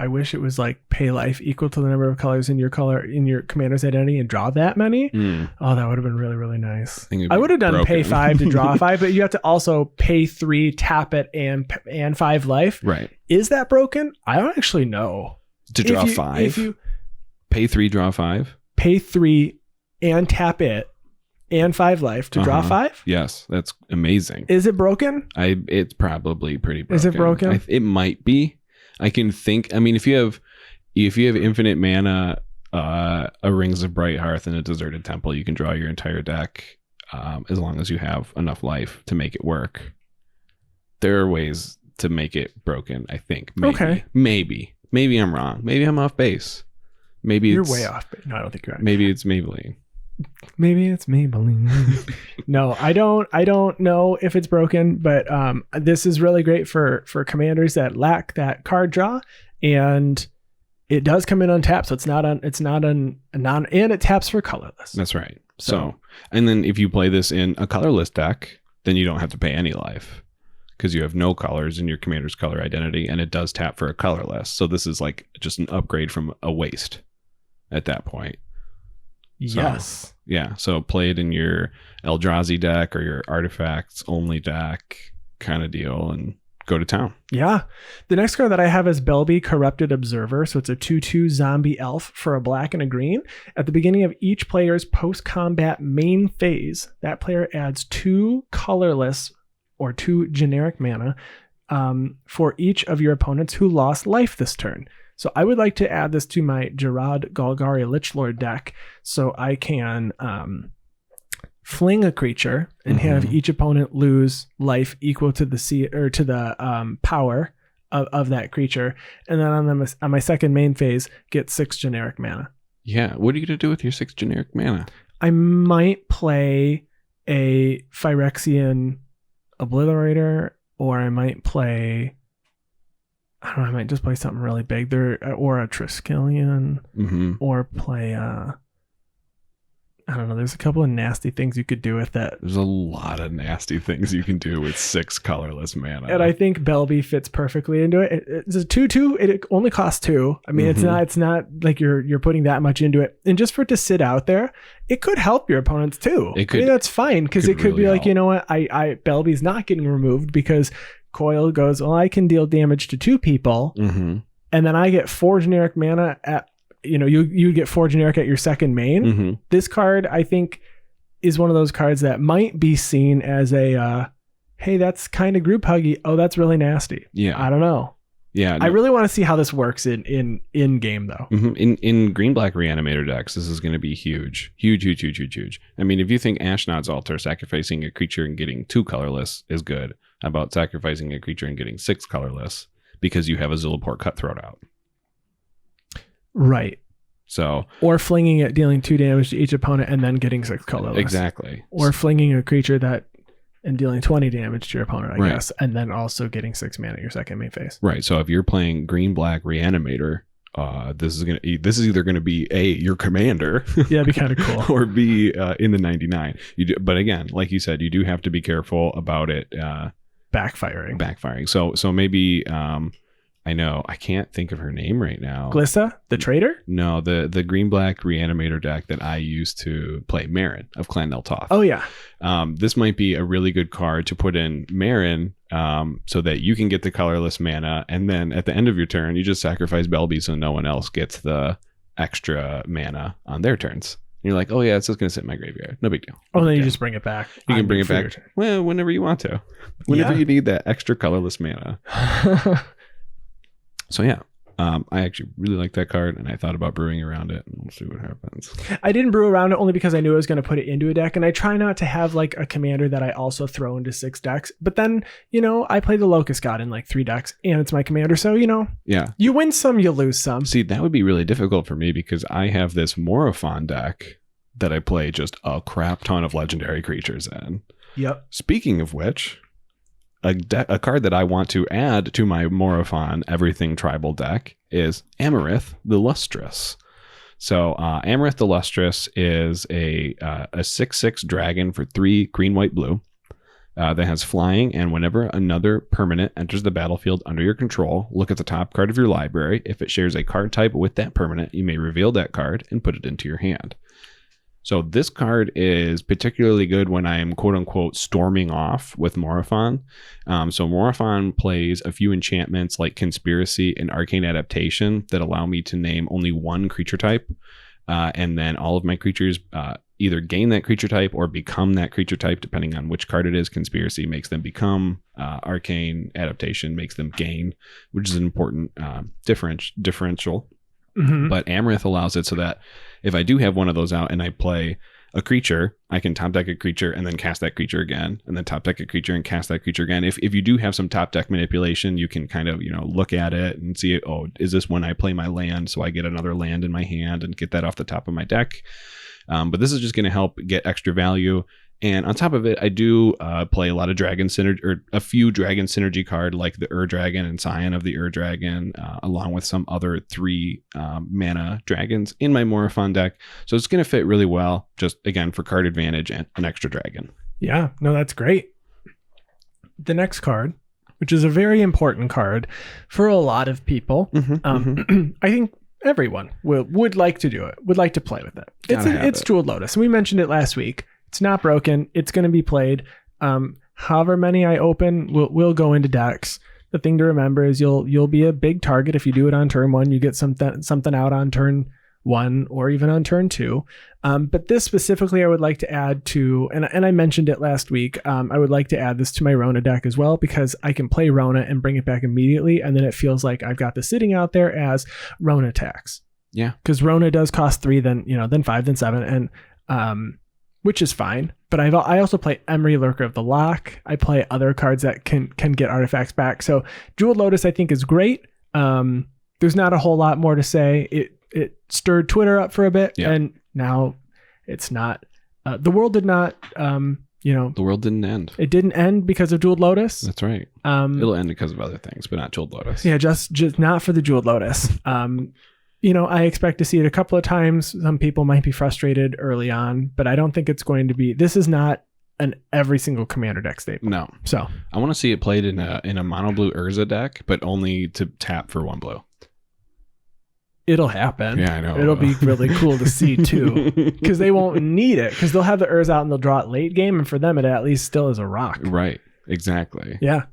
wish it was like pay life equal to the number of colors in your commander's identity and draw that many. Oh, that would have been really nice. I would have done pay 5 to draw 5, but you have to also pay 3, tap it, and 5 life. Right. Is that broken? I don't actually know. To draw 5? If you pay 3, draw 5? Pay 3 and tap it and 5 life to draw 5? Yes, that's amazing. Is it broken? It's probably pretty broken. Is it broken? It might be. I can think. I mean, if you have infinite mana, a Rings of Bright Hearth, and a Deserted Temple, you can draw your entire deck as long as you have enough life to make it work. There are ways to make it broken, I think. Maybe. Okay. Maybe I'm wrong. Maybe I'm off base. Maybe you're way off base. No, I don't think you're right. Maybe it's Maybelline. Maybe it's Maybelline. No, I don't know if it's broken, but this is really great for commanders that lack that card draw, and it does come in untapped, so it's not and it taps for colorless. That's right. So and then if you play this in a colorless deck, then you don't have to pay any life because you have no colors in your commander's color identity, and it does tap for a colorless. So this is like just an upgrade from a waste at that point. Yes. Yeah. So play it in your Eldrazi deck or your artifacts only deck kind of deal and go to town. Yeah. The next card that I have is Belby Corrupted Observer. So it's a 2/2 zombie elf for a black and a green. At the beginning of each player's post-combat main phase, that player adds 2 colorless or 2 generic mana for each of your opponents who lost life this turn. So I would like to add this to my Gerard Golgari Lichlord deck so I can fling a creature and have each opponent lose life equal to the power of that creature, and then on my second main phase get 6 generic mana. Yeah, what are you gonna do with your 6 generic mana? I might play a Phyrexian Obliterator, or I might play, I don't know, I might just play something really big there, or a Triskelion, or play I don't know, there's a couple of nasty things you could do with that. There's a lot of nasty things you can do with 6 colorless mana. And I think Belby fits perfectly into it. It's a 2/2. It only costs 2. I mean, it's not like you're putting that much into it. And just for it to sit out there, it could help your opponents too. It could. I mean, that's fine, because it could really be like, help. you know what, I Belby's not getting removed because Coyle goes, well, I can deal damage to 2 people, and then I get 4 generic mana at, you get 4 generic at your second main. This card, I think, is one of those cards that might be seen as a, hey, that's kind of group huggy. Oh, that's really nasty. Yeah. I don't know. Yeah. No. I really want to see how this works in game though. In green-black Reanimator decks, this is going to be huge. Huge. I mean, if you think Ashnod's Altar, sacrificing a creature and getting 2 colorless is good, how about sacrificing a creature and getting 6 colorless because you have a Zilliport Cutthroat out? Right. So, or flinging it, dealing 2 damage to each opponent and then getting 6 colorless. Exactly. Or flinging a creature and dealing 20 damage to your opponent, I guess, and then also getting 6 mana at your second main phase. Right. So if you're playing green-black Reanimator, this is either going to be A, your commander, yeah, it'd be kind of cool, or B, in the 99. But again, like you said, you do have to be careful about it backfiring. So maybe I know I can't think of her name right now. Glissa, the trader? No, the green-black Reanimator deck that I used to play, Marin of Clan Neltoth. Oh yeah. This might be a really good card to put in Marin, so that you can get the colorless mana, and then at the end of your turn, you just sacrifice Belby so no one else gets the extra mana on their turns. And you're like, oh yeah, it's just going to sit in my graveyard. No big deal. Oh, then you just bring it back. You can bring it back. Well, whenever you want to. Whenever you need that extra colorless mana. So yeah, I actually really like that card, and I thought about brewing around it, and we'll see what happens. I didn't brew around it only because I knew I was going to put it into a deck, and I try not to have like a commander that I also throw into 6 decks. But then, I play the Locust God in like 3 decks, and it's my commander, so yeah, you win some, you lose some. See, that would be really difficult for me because I have this Morophon deck that I play just a crap ton of legendary creatures in. Yep. Speaking of which, a card that I want to add to my Morophon Everything Tribal deck is Amarith the Lustrous. So Amarith the Lustrous is a 6/6 dragon for 3 green, white, blue that has flying, and whenever another permanent enters the battlefield under your control, look at the top card of your library. If it shares a card type with that permanent, you may reveal that card and put it into your hand. So this card is particularly good when I am quote-unquote storming off with Morophon. So Morophon plays a few enchantments like Conspiracy and Arcane Adaptation that allow me to name only 1 creature type. And then all of my creatures either gain that creature type or become that creature type, depending on which card it is. Conspiracy makes them become. Arcane Adaptation makes them gain, which is an important differential. But Amarith allows it so that if I do have one of those out and I play a creature, I can top deck a creature and then cast that creature again, and then top deck a creature and cast that creature again. If you do have some top deck manipulation, you can kind of look at it and see, oh, is this when I play my land so I get another land in my hand and get that off the top of my deck? But this is just going to help get extra value. And on top of it, I do play a lot of Dragon Synergy, or a few Dragon Synergy card, like the Dragon and Scion of the Dragon, along with some other 3 mana dragons in my Morophon deck. So it's going to fit really well, just again, for card advantage and an extra dragon. Yeah, no, that's great. The next card, which is a very important card for a lot of people, I think everyone would like to do it, would like to play with it. It's Jeweled Lotus. And we mentioned it last week. It's not broken. It's going to be played. However many I open will go into decks. The thing to remember is you'll be a big target if you do it on turn 1. You get something out on turn 1 or even on turn 2. But this specifically, I would like to add to, and I mentioned it last week. I would like to add this to my Rona deck as well, because I can play Rona and bring it back immediately, and then it feels like I've got this sitting out there as Rona tax. Yeah, because Rona does cost 3, then 5, then 7, and which is fine. But I also play Emery, Lurker of the Lock. I play other cards that can get artifacts back. So Jeweled Lotus, I think, is great. There's not a whole lot more to say. It stirred Twitter up for a bit, and now it's not. The world did not. The world didn't end. It didn't end because of Jeweled Lotus. That's right. It'll end because of other things, but not Jeweled Lotus. Yeah, just not for the Jeweled Lotus. I expect to see it a couple of times. Some people might be frustrated early on, but I don't think it's going to be. This is not an every single commander deck staple. No. So I want to see it played in a mono blue Urza deck, but only to tap for 1 blue. It'll happen. Yeah, I know. It'll be really cool to see too, because they won't need it because they'll have the Urza out and they'll draw it late game, and for them it at least still is a rock. Right. Exactly. Yeah.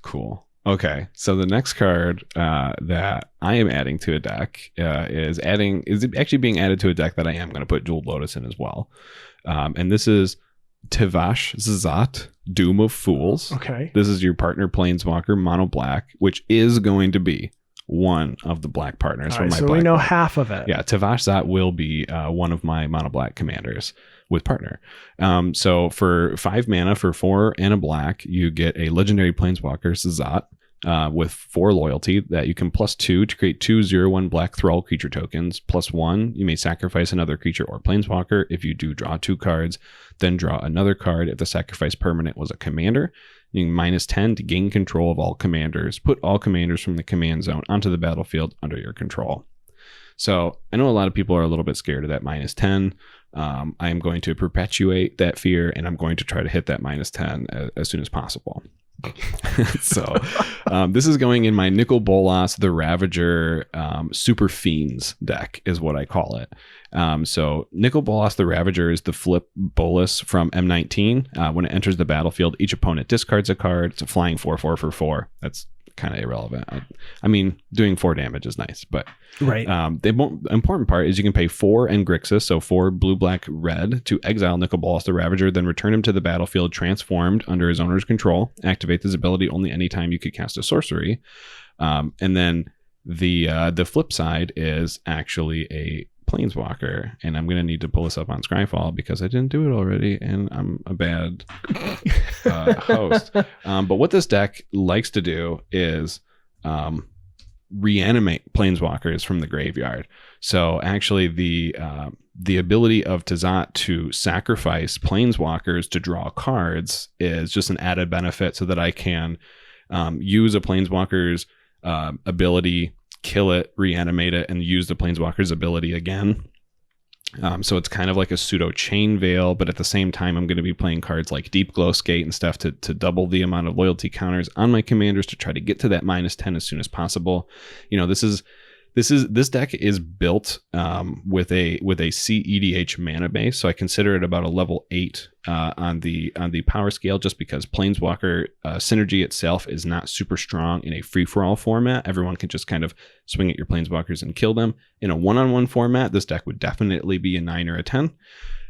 Cool. Okay, so the next card that I am adding to a deck is actually being added to a deck that I am going to put Jeweled Lotus in as well, and this is Tivash Zat, Doom of Fools. Okay, this is your partner Planeswalker mono black, which is going to be one of the black partners from my so black. We know half of it. Yeah, Tivash Zat will be one of my mono black commanders with partner. So for 5 mana for 4 and a black, you get a legendary Planeswalker Zat with 4 loyalty that you can +2 to create 2/0/1 black thrall creature tokens. +1, you may sacrifice another creature or Planeswalker. If you do, draw 2 cards, then draw another card if the sacrifice permanent was a commander. You can -10 to gain control of all commanders. Put all commanders from the command zone onto the battlefield under your control. So I know a lot of people are a little bit scared of that -10. I am going to perpetuate that fear, and I'm going to try to hit that -10 as soon as possible. So this is going in my Nicol Bolas the Ravager Super Fiends deck is what I call it. So Nicol Bolas the Ravager is the flip Bolas from M19. When it enters the battlefield, each opponent discards a card. It's a flying 4/4 for 4. That's kind of irrelevant. I mean, doing 4 damage is nice, but right. The important part is you can pay 4 and Grixis, so 4 blue, black, red, to exile Nicol Bolas the Ravager, then return him to the battlefield transformed under his owner's control. Activate this ability only anytime you could cast a sorcery. And then the flip side is actually a Planeswalker, and I'm going to need to pull this up on Scryfall because I didn't do it already, and I'm a bad host. But what this deck likes to do is reanimate Planeswalkers from the graveyard. So actually the ability of Tazat to sacrifice Planeswalkers to draw cards is just an added benefit so that I can use a Planeswalker's ability, kill it, reanimate it, and use the Planeswalker's ability again. So it's kind of like a pseudo chain veil, but at the same time, I'm going to be playing cards like Deep Glow Skate and stuff to double the amount of loyalty counters on my commanders to try to get to that -10 as soon as possible. This deck is built with a CEDH mana base, so I consider it about a level 8 on the power scale, just because Planeswalker synergy itself is not super strong in a free-for-all format. Everyone can just kind of swing at your Planeswalkers and kill them. In a one-on-one format, this deck would definitely be a 9 or a 10.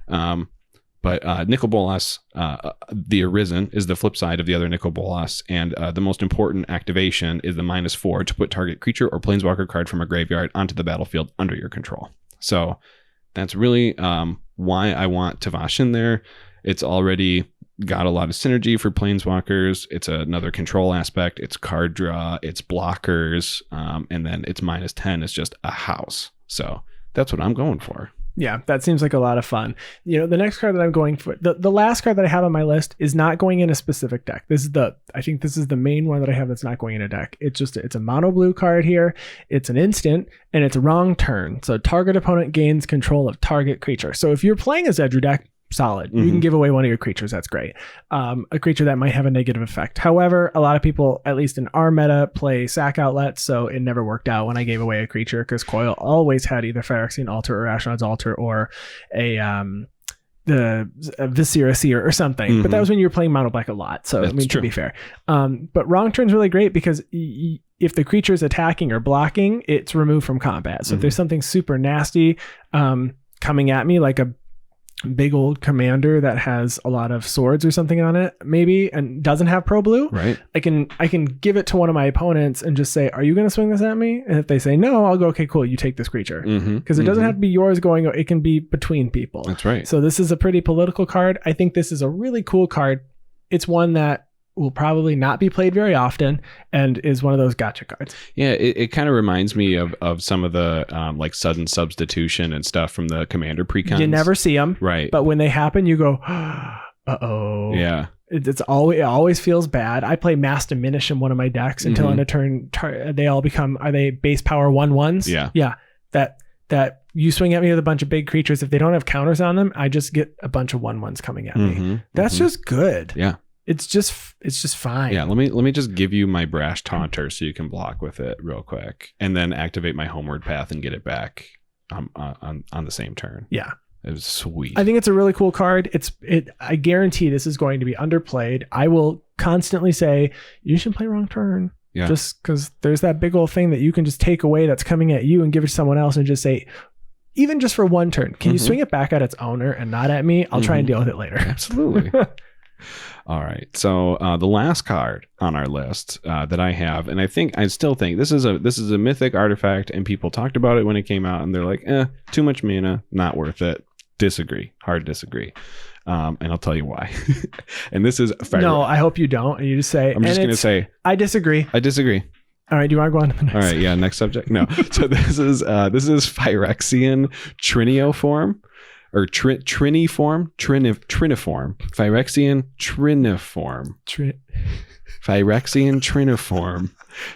But Nicol Bolas, the Arisen, is the flip side of the other Nicol Bolas, and the most important activation is the -4 to put target creature or Planeswalker card from a graveyard onto the battlefield under your control. So that's really why I want Tivash in there. It's already got a lot of synergy for Planeswalkers. It's another control aspect. It's card draw. It's blockers. And then it's -10 is just a house. So that's what I'm going for. Yeah, that seems like a lot of fun. The next card that I'm going for, the last card that I have on my list is not going in a specific deck. I think this is the main one that I have that's not going in a deck. It's a mono blue card here. It's an instant, and it's wrong turn. So target opponent gains control of target creature. So if you're playing a Zedru deck, solid. You can give away one of your creatures. That's great. A creature that might have a negative effect. However, a lot of people, at least in our meta, play sack outlets, so it never worked out when I gave away a creature because Coyle always had either Phyrexian Altar or Ashnod's Altar or the Viscera Seer or something. But that was when you were playing mono black a lot. So That's true. to be fair. But wrong turn's really great because if the creature is attacking or blocking, it's removed from combat. So if there's something super nasty coming at me, like a big old commander that has a lot of swords or something on it, maybe, and doesn't have pro blue, Right. I can give it to one of my opponents and just say, are you going to swing this at me? And if they say no, I'll go, okay, cool, you take this creature. Because it doesn't have to be yours going, it can be between people. That's right. So this is a pretty political card. I think this is a really cool card. It's one that will probably not be played very often and is one of those gotcha cards. Yeah, it kind of reminds me of some of the like sudden substitution and stuff from the Commander precons. You never see them. Right. But when they happen, you go, uh-oh. Yeah. It always feels bad. I play Mass Diminish in one of my decks until in a turn they all become, are they base power 1/1s? Yeah. Yeah. That you swing at me with a bunch of big creatures. If they don't have counters on them, I just get a bunch of 1/1s coming at me. That's just good. Yeah. It's just fine. Yeah, let me just give you my Brash Taunter so you can block with it real quick, and then activate my Homeward Path and get it back on the same turn. Yeah, it was sweet. I think it's a really cool card. I guarantee this is going to be underplayed. I will constantly say you should play wrong turn. Yeah. Just because there's that big old thing that you can just take away that's coming at you and give it to someone else and just say, even just for one turn, can you swing it back at its owner and not at me? I'll try and deal with it later. Absolutely. All right. So the last card on our list that I have, and I still think this is a mythic artifact, and people talked about it when it came out, and they're like, too much mana, not worth it. Hard disagree. And I'll tell you why. And this is no, I hope you don't. And you just say, I'm just going to say, I disagree. All right, do you want to go on to the next? All right, yeah, next subject. No. So this is Phyrexian Trinioform. Or Triniform. Phyrexian Triniform. Phyrexian Triniform.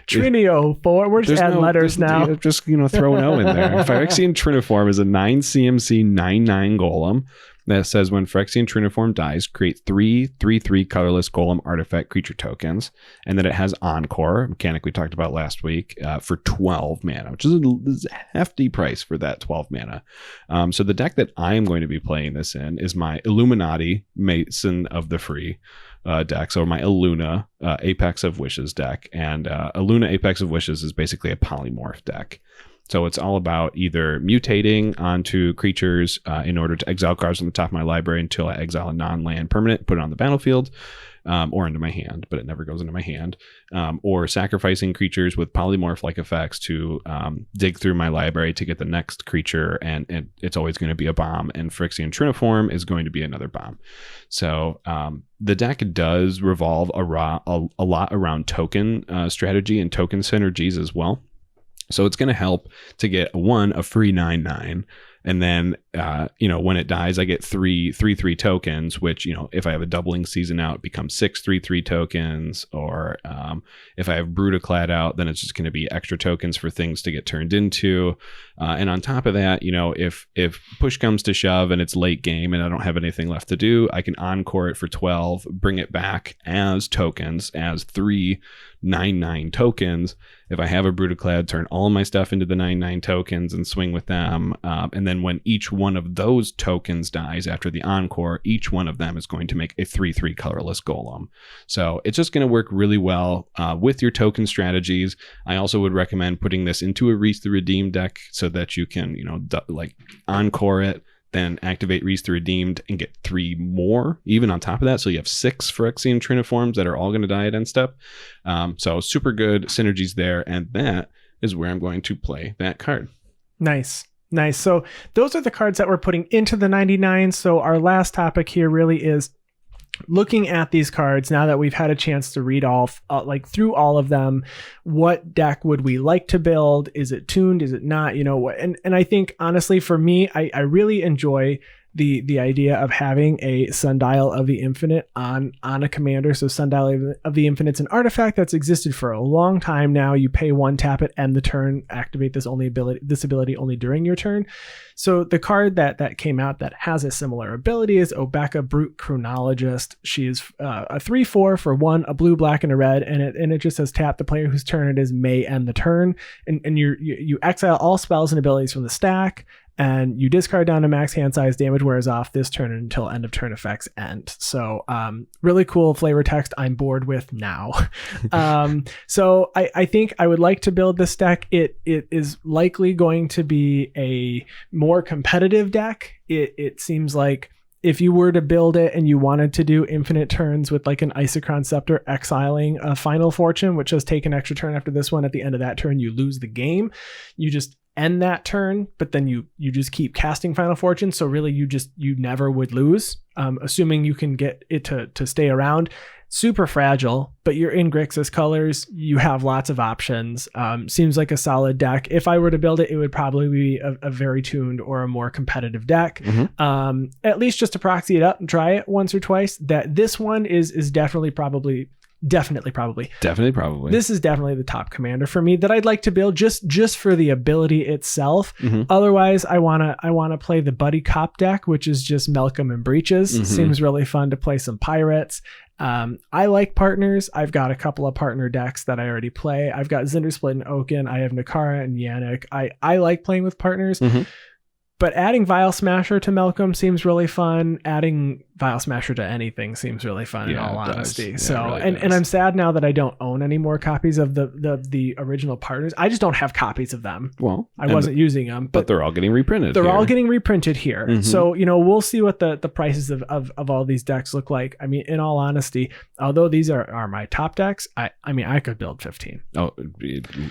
Trinioform. We're just adding letters now. Just throw an O in there. Phyrexian Triniform is a 9 CMC 9/9 golem that says when Phyrexian Triniform dies, create 3/3/3 colorless golem artifact creature tokens, and that it has Encore, a mechanic we talked about last week, for 12 mana, which is a hefty price for that 12 mana. So the deck that I am going to be playing this in is my Illuminati Mason of the Free deck, so my Illuna Apex of Wishes deck. And Illuna Apex of Wishes is basically a polymorph deck. So it's all about either mutating onto creatures in order to exile cards on the top of my library until I exile a non-land permanent, put it on the battlefield, or into my hand, but it never goes into my hand, or sacrificing creatures with polymorph-like effects to dig through my library to get the next creature, and it's always going to be a bomb, and Phyrexian Triniform is going to be another bomb. So the deck does revolve a lot around token strategy and token synergies as well. So it's going to help to get a free 9/9. And then, when it dies, I get 3/3 tokens, which, if I have a doubling season out, it becomes 6 3/3 tokens. Or if I have Brutaclad out, then it's just going to be extra tokens for things to get turned into. And on top of that, if push comes to shove and it's late game and I don't have anything left to do, I can Encore it for 12, bring it back as tokens, as 3 9/9 tokens. If I have a Brutaclad, turn all my stuff into the 9/9 tokens and swing with them. And then when each one of those tokens dies after the Encore, each one of them is going to make a 3/3 colorless golem. So it's just going to work really well with your token strategies. I also would recommend putting this into a Reach the Redeemed deck so that you can, Encore it, then activate Reach the Redeemed and get 3 more even on top of that. So you have 6 Phyrexian Triniforms that are all going to die at end step. So super good synergies there. And that is where I'm going to play that card. Nice. So those are the cards that we're putting into the 99. So our last topic here really is looking at these cards now that we've had a chance to read all through all of them. What deck would we like to build? Is it tuned? Is it not? And I think honestly for me, I really enjoy the idea of having a Sundial of the Infinite on a commander. So Sundial of the Infinite's an artifact that's existed for a long time now. You pay 1, tap it, end the turn, activate this ability only during your turn. So the card that came out that has a similar ability is Obeka Brute Chronologist. She is a 3/4 for 1, a blue, black, and a red, and it just says tap the player whose turn it is may end the turn, and you exile all spells and abilities from the stack. And you discard down to max hand size, damage wears off this turn until end of turn effects end. So really cool flavor text I'm bored with now. So I think I would like to build this deck. It is likely going to be a more competitive deck. It seems like if you were to build it and you wanted to do infinite turns with like an Isochron Scepter exiling a Final Fortune, which does take an extra turn after this one, at the end of that turn, you lose the game. You just end that turn, but then you just keep casting Final Fortune. So really you never would lose, assuming you can get it to stay around. Super fragile, but you're in Grixis colors. You have lots of options. Seems like a solid deck. If I were to build it, it would probably be a very tuned or a more competitive deck. At least just to proxy it up and try it once or twice. That this one is definitely probably. This is definitely the top commander for me that I'd like to build just for the ability itself. Otherwise, I wanna play the Buddy Cop deck, which is just Malcolm and Breaches. Seems really fun to play some pirates. I like partners. I've got a couple of partner decks that I already play. I've got Zindersplit and Oaken. I have Nakara and Yannick. I like playing with partners. But adding Vial Smasher to Malcolm seems really fun. Adding Vial Smasher to anything seems really fun, in all honesty. Yeah, so, really and I'm sad now that I don't own any more copies of the original partners. I just don't have copies of them. Well, I wasn't using them, but they're all getting reprinted. They're all getting reprinted here. So, we'll see what the prices of all these decks look like. I mean, in all honesty, although these are my top decks, I mean, I could build 15. Oh,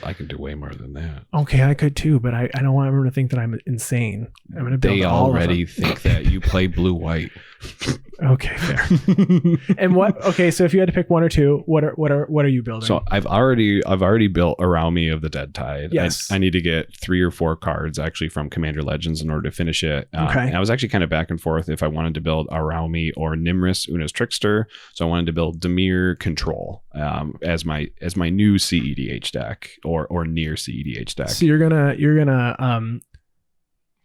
I could do way more than that. Okay, I could too, but I don't want everyone to think that I'm insane. I'm going to build all already of them. think that you play blue-white. Okay, fair. And okay, so if you had to pick one or two, what are you building? So I've already built Around Me of the Dead Tide. Yes. I need to get 3 or 4 cards actually from Commander Legends in order to finish it. Okay. And I was actually kind of back and forth if I wanted to build Around Me or Nimrus, Una's Trickster. So I wanted to build Dimir Control as my new CEDH deck or near CEDH deck. So you're gonna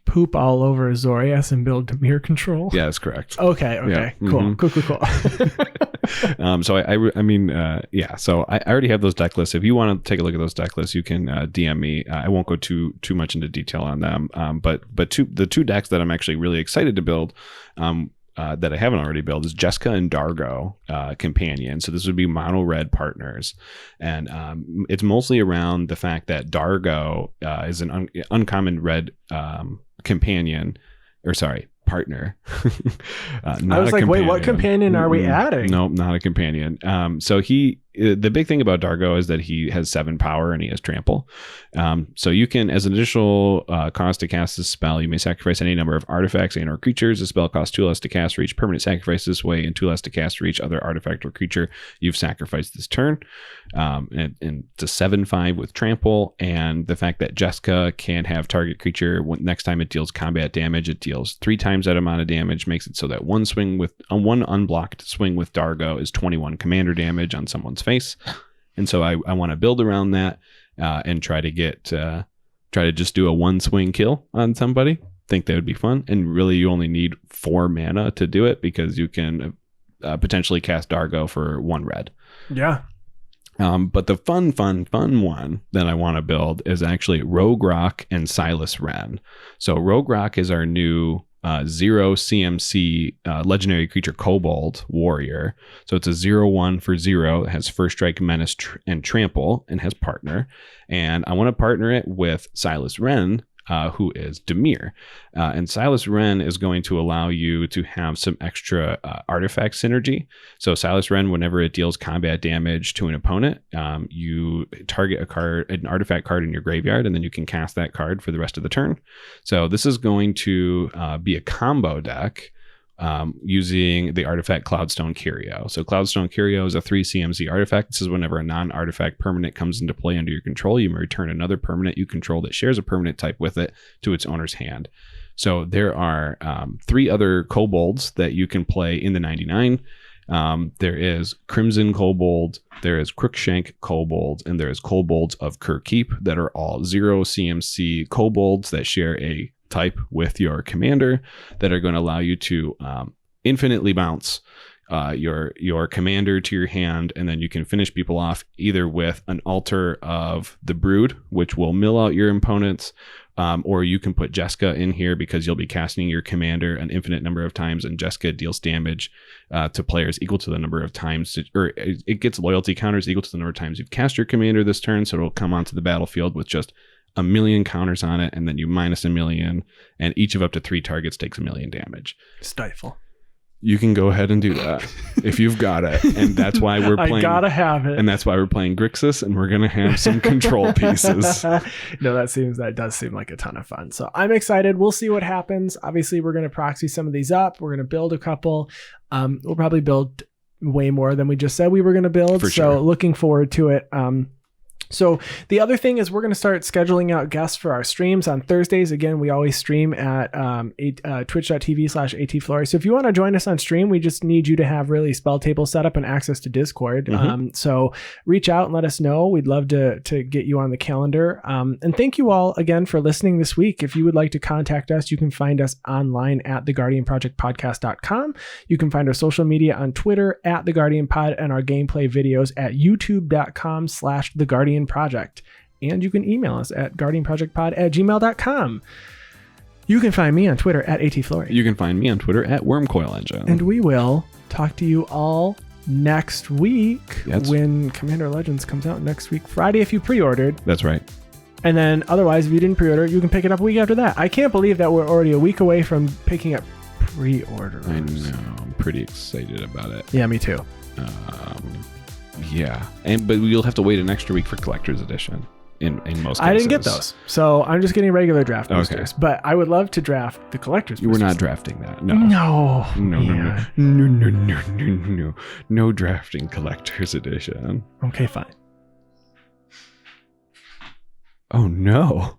poop all over Azorius and build Dimir Control? Yeah, that's correct. Okay. Yeah. Cool. So I mean, so I already have those deck lists. If you want to take a look at those deck lists, you can DM me. I won't go too much into detail on them. But the two decks that I'm actually really excited to build, that I haven't already built, is Jessica and Dargo Companion. So this would be mono red partners, and it's mostly around the fact that Dargo is an uncommon red companion, or sorry, partner. I was like, wait, what companion are we adding? Nope, not a companion. So the big thing about Dargo is that he has 7 power and he has trample. So you can, as an additional cost to cast this spell, you may sacrifice any number of artifacts and or creatures. The spell costs 2 less to cast for each permanent sacrifice this way, and 2 less to cast for each other artifact or creature you've sacrificed this turn. And it's a 7/5 with trample, and the fact that Jessica can have target creature next time it deals combat damage, it deals 3 times that amount of damage, makes it so that one unblocked swing with Dargo is 21 commander damage on someone's face. And so I want to build around that and try to just do a 1 swing kill on somebody. Think that would be fun. And really you only need 4 mana to do it, because you can potentially cast Dargo for 1 red. Yeah. But the fun one that I want to build is actually Rogue Rock and Silas Wren. So Rogue Rock is our new 0 CMC legendary creature kobold warrior. So it's a 0/1 for 0. It has first strike, menace, and trample, and has partner. And I want to partner it with Silas Wren, who is Dimir. And Silas Wren is going to allow you to have some extra artifact synergy. So Silas Wren, whenever it deals combat damage to an opponent, you target an artifact card in your graveyard, and then you can cast that card for the rest of the turn. So this is going to be a combo deck using the artifact Cloudstone Curio. So Cloudstone Curio is a 3 CMC artifact. This is whenever a non-artifact permanent comes into play under your control, you may return another permanent you control that shares a permanent type with it to its owner's hand. So there are 3 other kobolds that you can play in the 99. There is Crimson Kobold, there is Crookshank Kobold, and there is Kobolds of Kirkkeep that are all 0 CMC kobolds that share a type with your commander, that are going to allow you to infinitely bounce your commander to your hand, and then you can finish people off either with an Altar of the Brood, which will mill out your opponents, or you can put Jessica in here because you'll be casting your commander an infinite number of times, and Jessica deals damage to players equal to the number of times, or it gets loyalty counters equal to the number of times you've cast your commander this turn, so it'll come onto the battlefield with just 1,000,000 counters on it, and then you minus 1,000,000, and each of up to 3 targets takes 1,000,000 damage. Stifle. You can go ahead and do that if you've got it. And that's why we're playing. I gotta have it. And that's why we're playing Grixis, and we're going to have some control pieces. No, that does seem like a ton of fun. So I'm excited. We'll see what happens. Obviously, we're going to proxy some of these up. We're going to build a couple. We'll probably build way more than we just said we were going to build. For so sure. looking forward to it. So the other thing is we're going to start scheduling out guests for our streams on Thursdays. Again, we always stream at twitch.tv/atflory. So if you want to join us on stream, we just need you to have really spell table set up and access to Discord. So reach out and let us know. We'd love to get you on the calendar. And thank you all again for listening this week. If you would like to contact us, you can find us online at theguardianprojectpodcast.com. You can find our social media on Twitter at theguardianpod and our gameplay videos at youtube.com/theguardianproject. And you can email us at guardianprojectpod@gmail.com. You can find me on Twitter at atflory. You can find me on Twitter at wormcoilengine. And we will talk to you all next week Yes. when Commander Legends comes out next week, Friday, if you pre-ordered. That's right. And then otherwise, if you didn't pre-order, you can pick it up a week after that. I can't believe that we're already a week away from picking up pre-orders. I know. I'm pretty excited about it. Yeah, me too. Yeah. But you'll have to wait an extra week for collector's edition in most cases. I didn't get those. So I'm just getting regular draft Okay. boosters. But I would love to draft the collector's You were boosters. not drafting that. No. No. No. No drafting collector's edition. Okay, fine. Oh, no.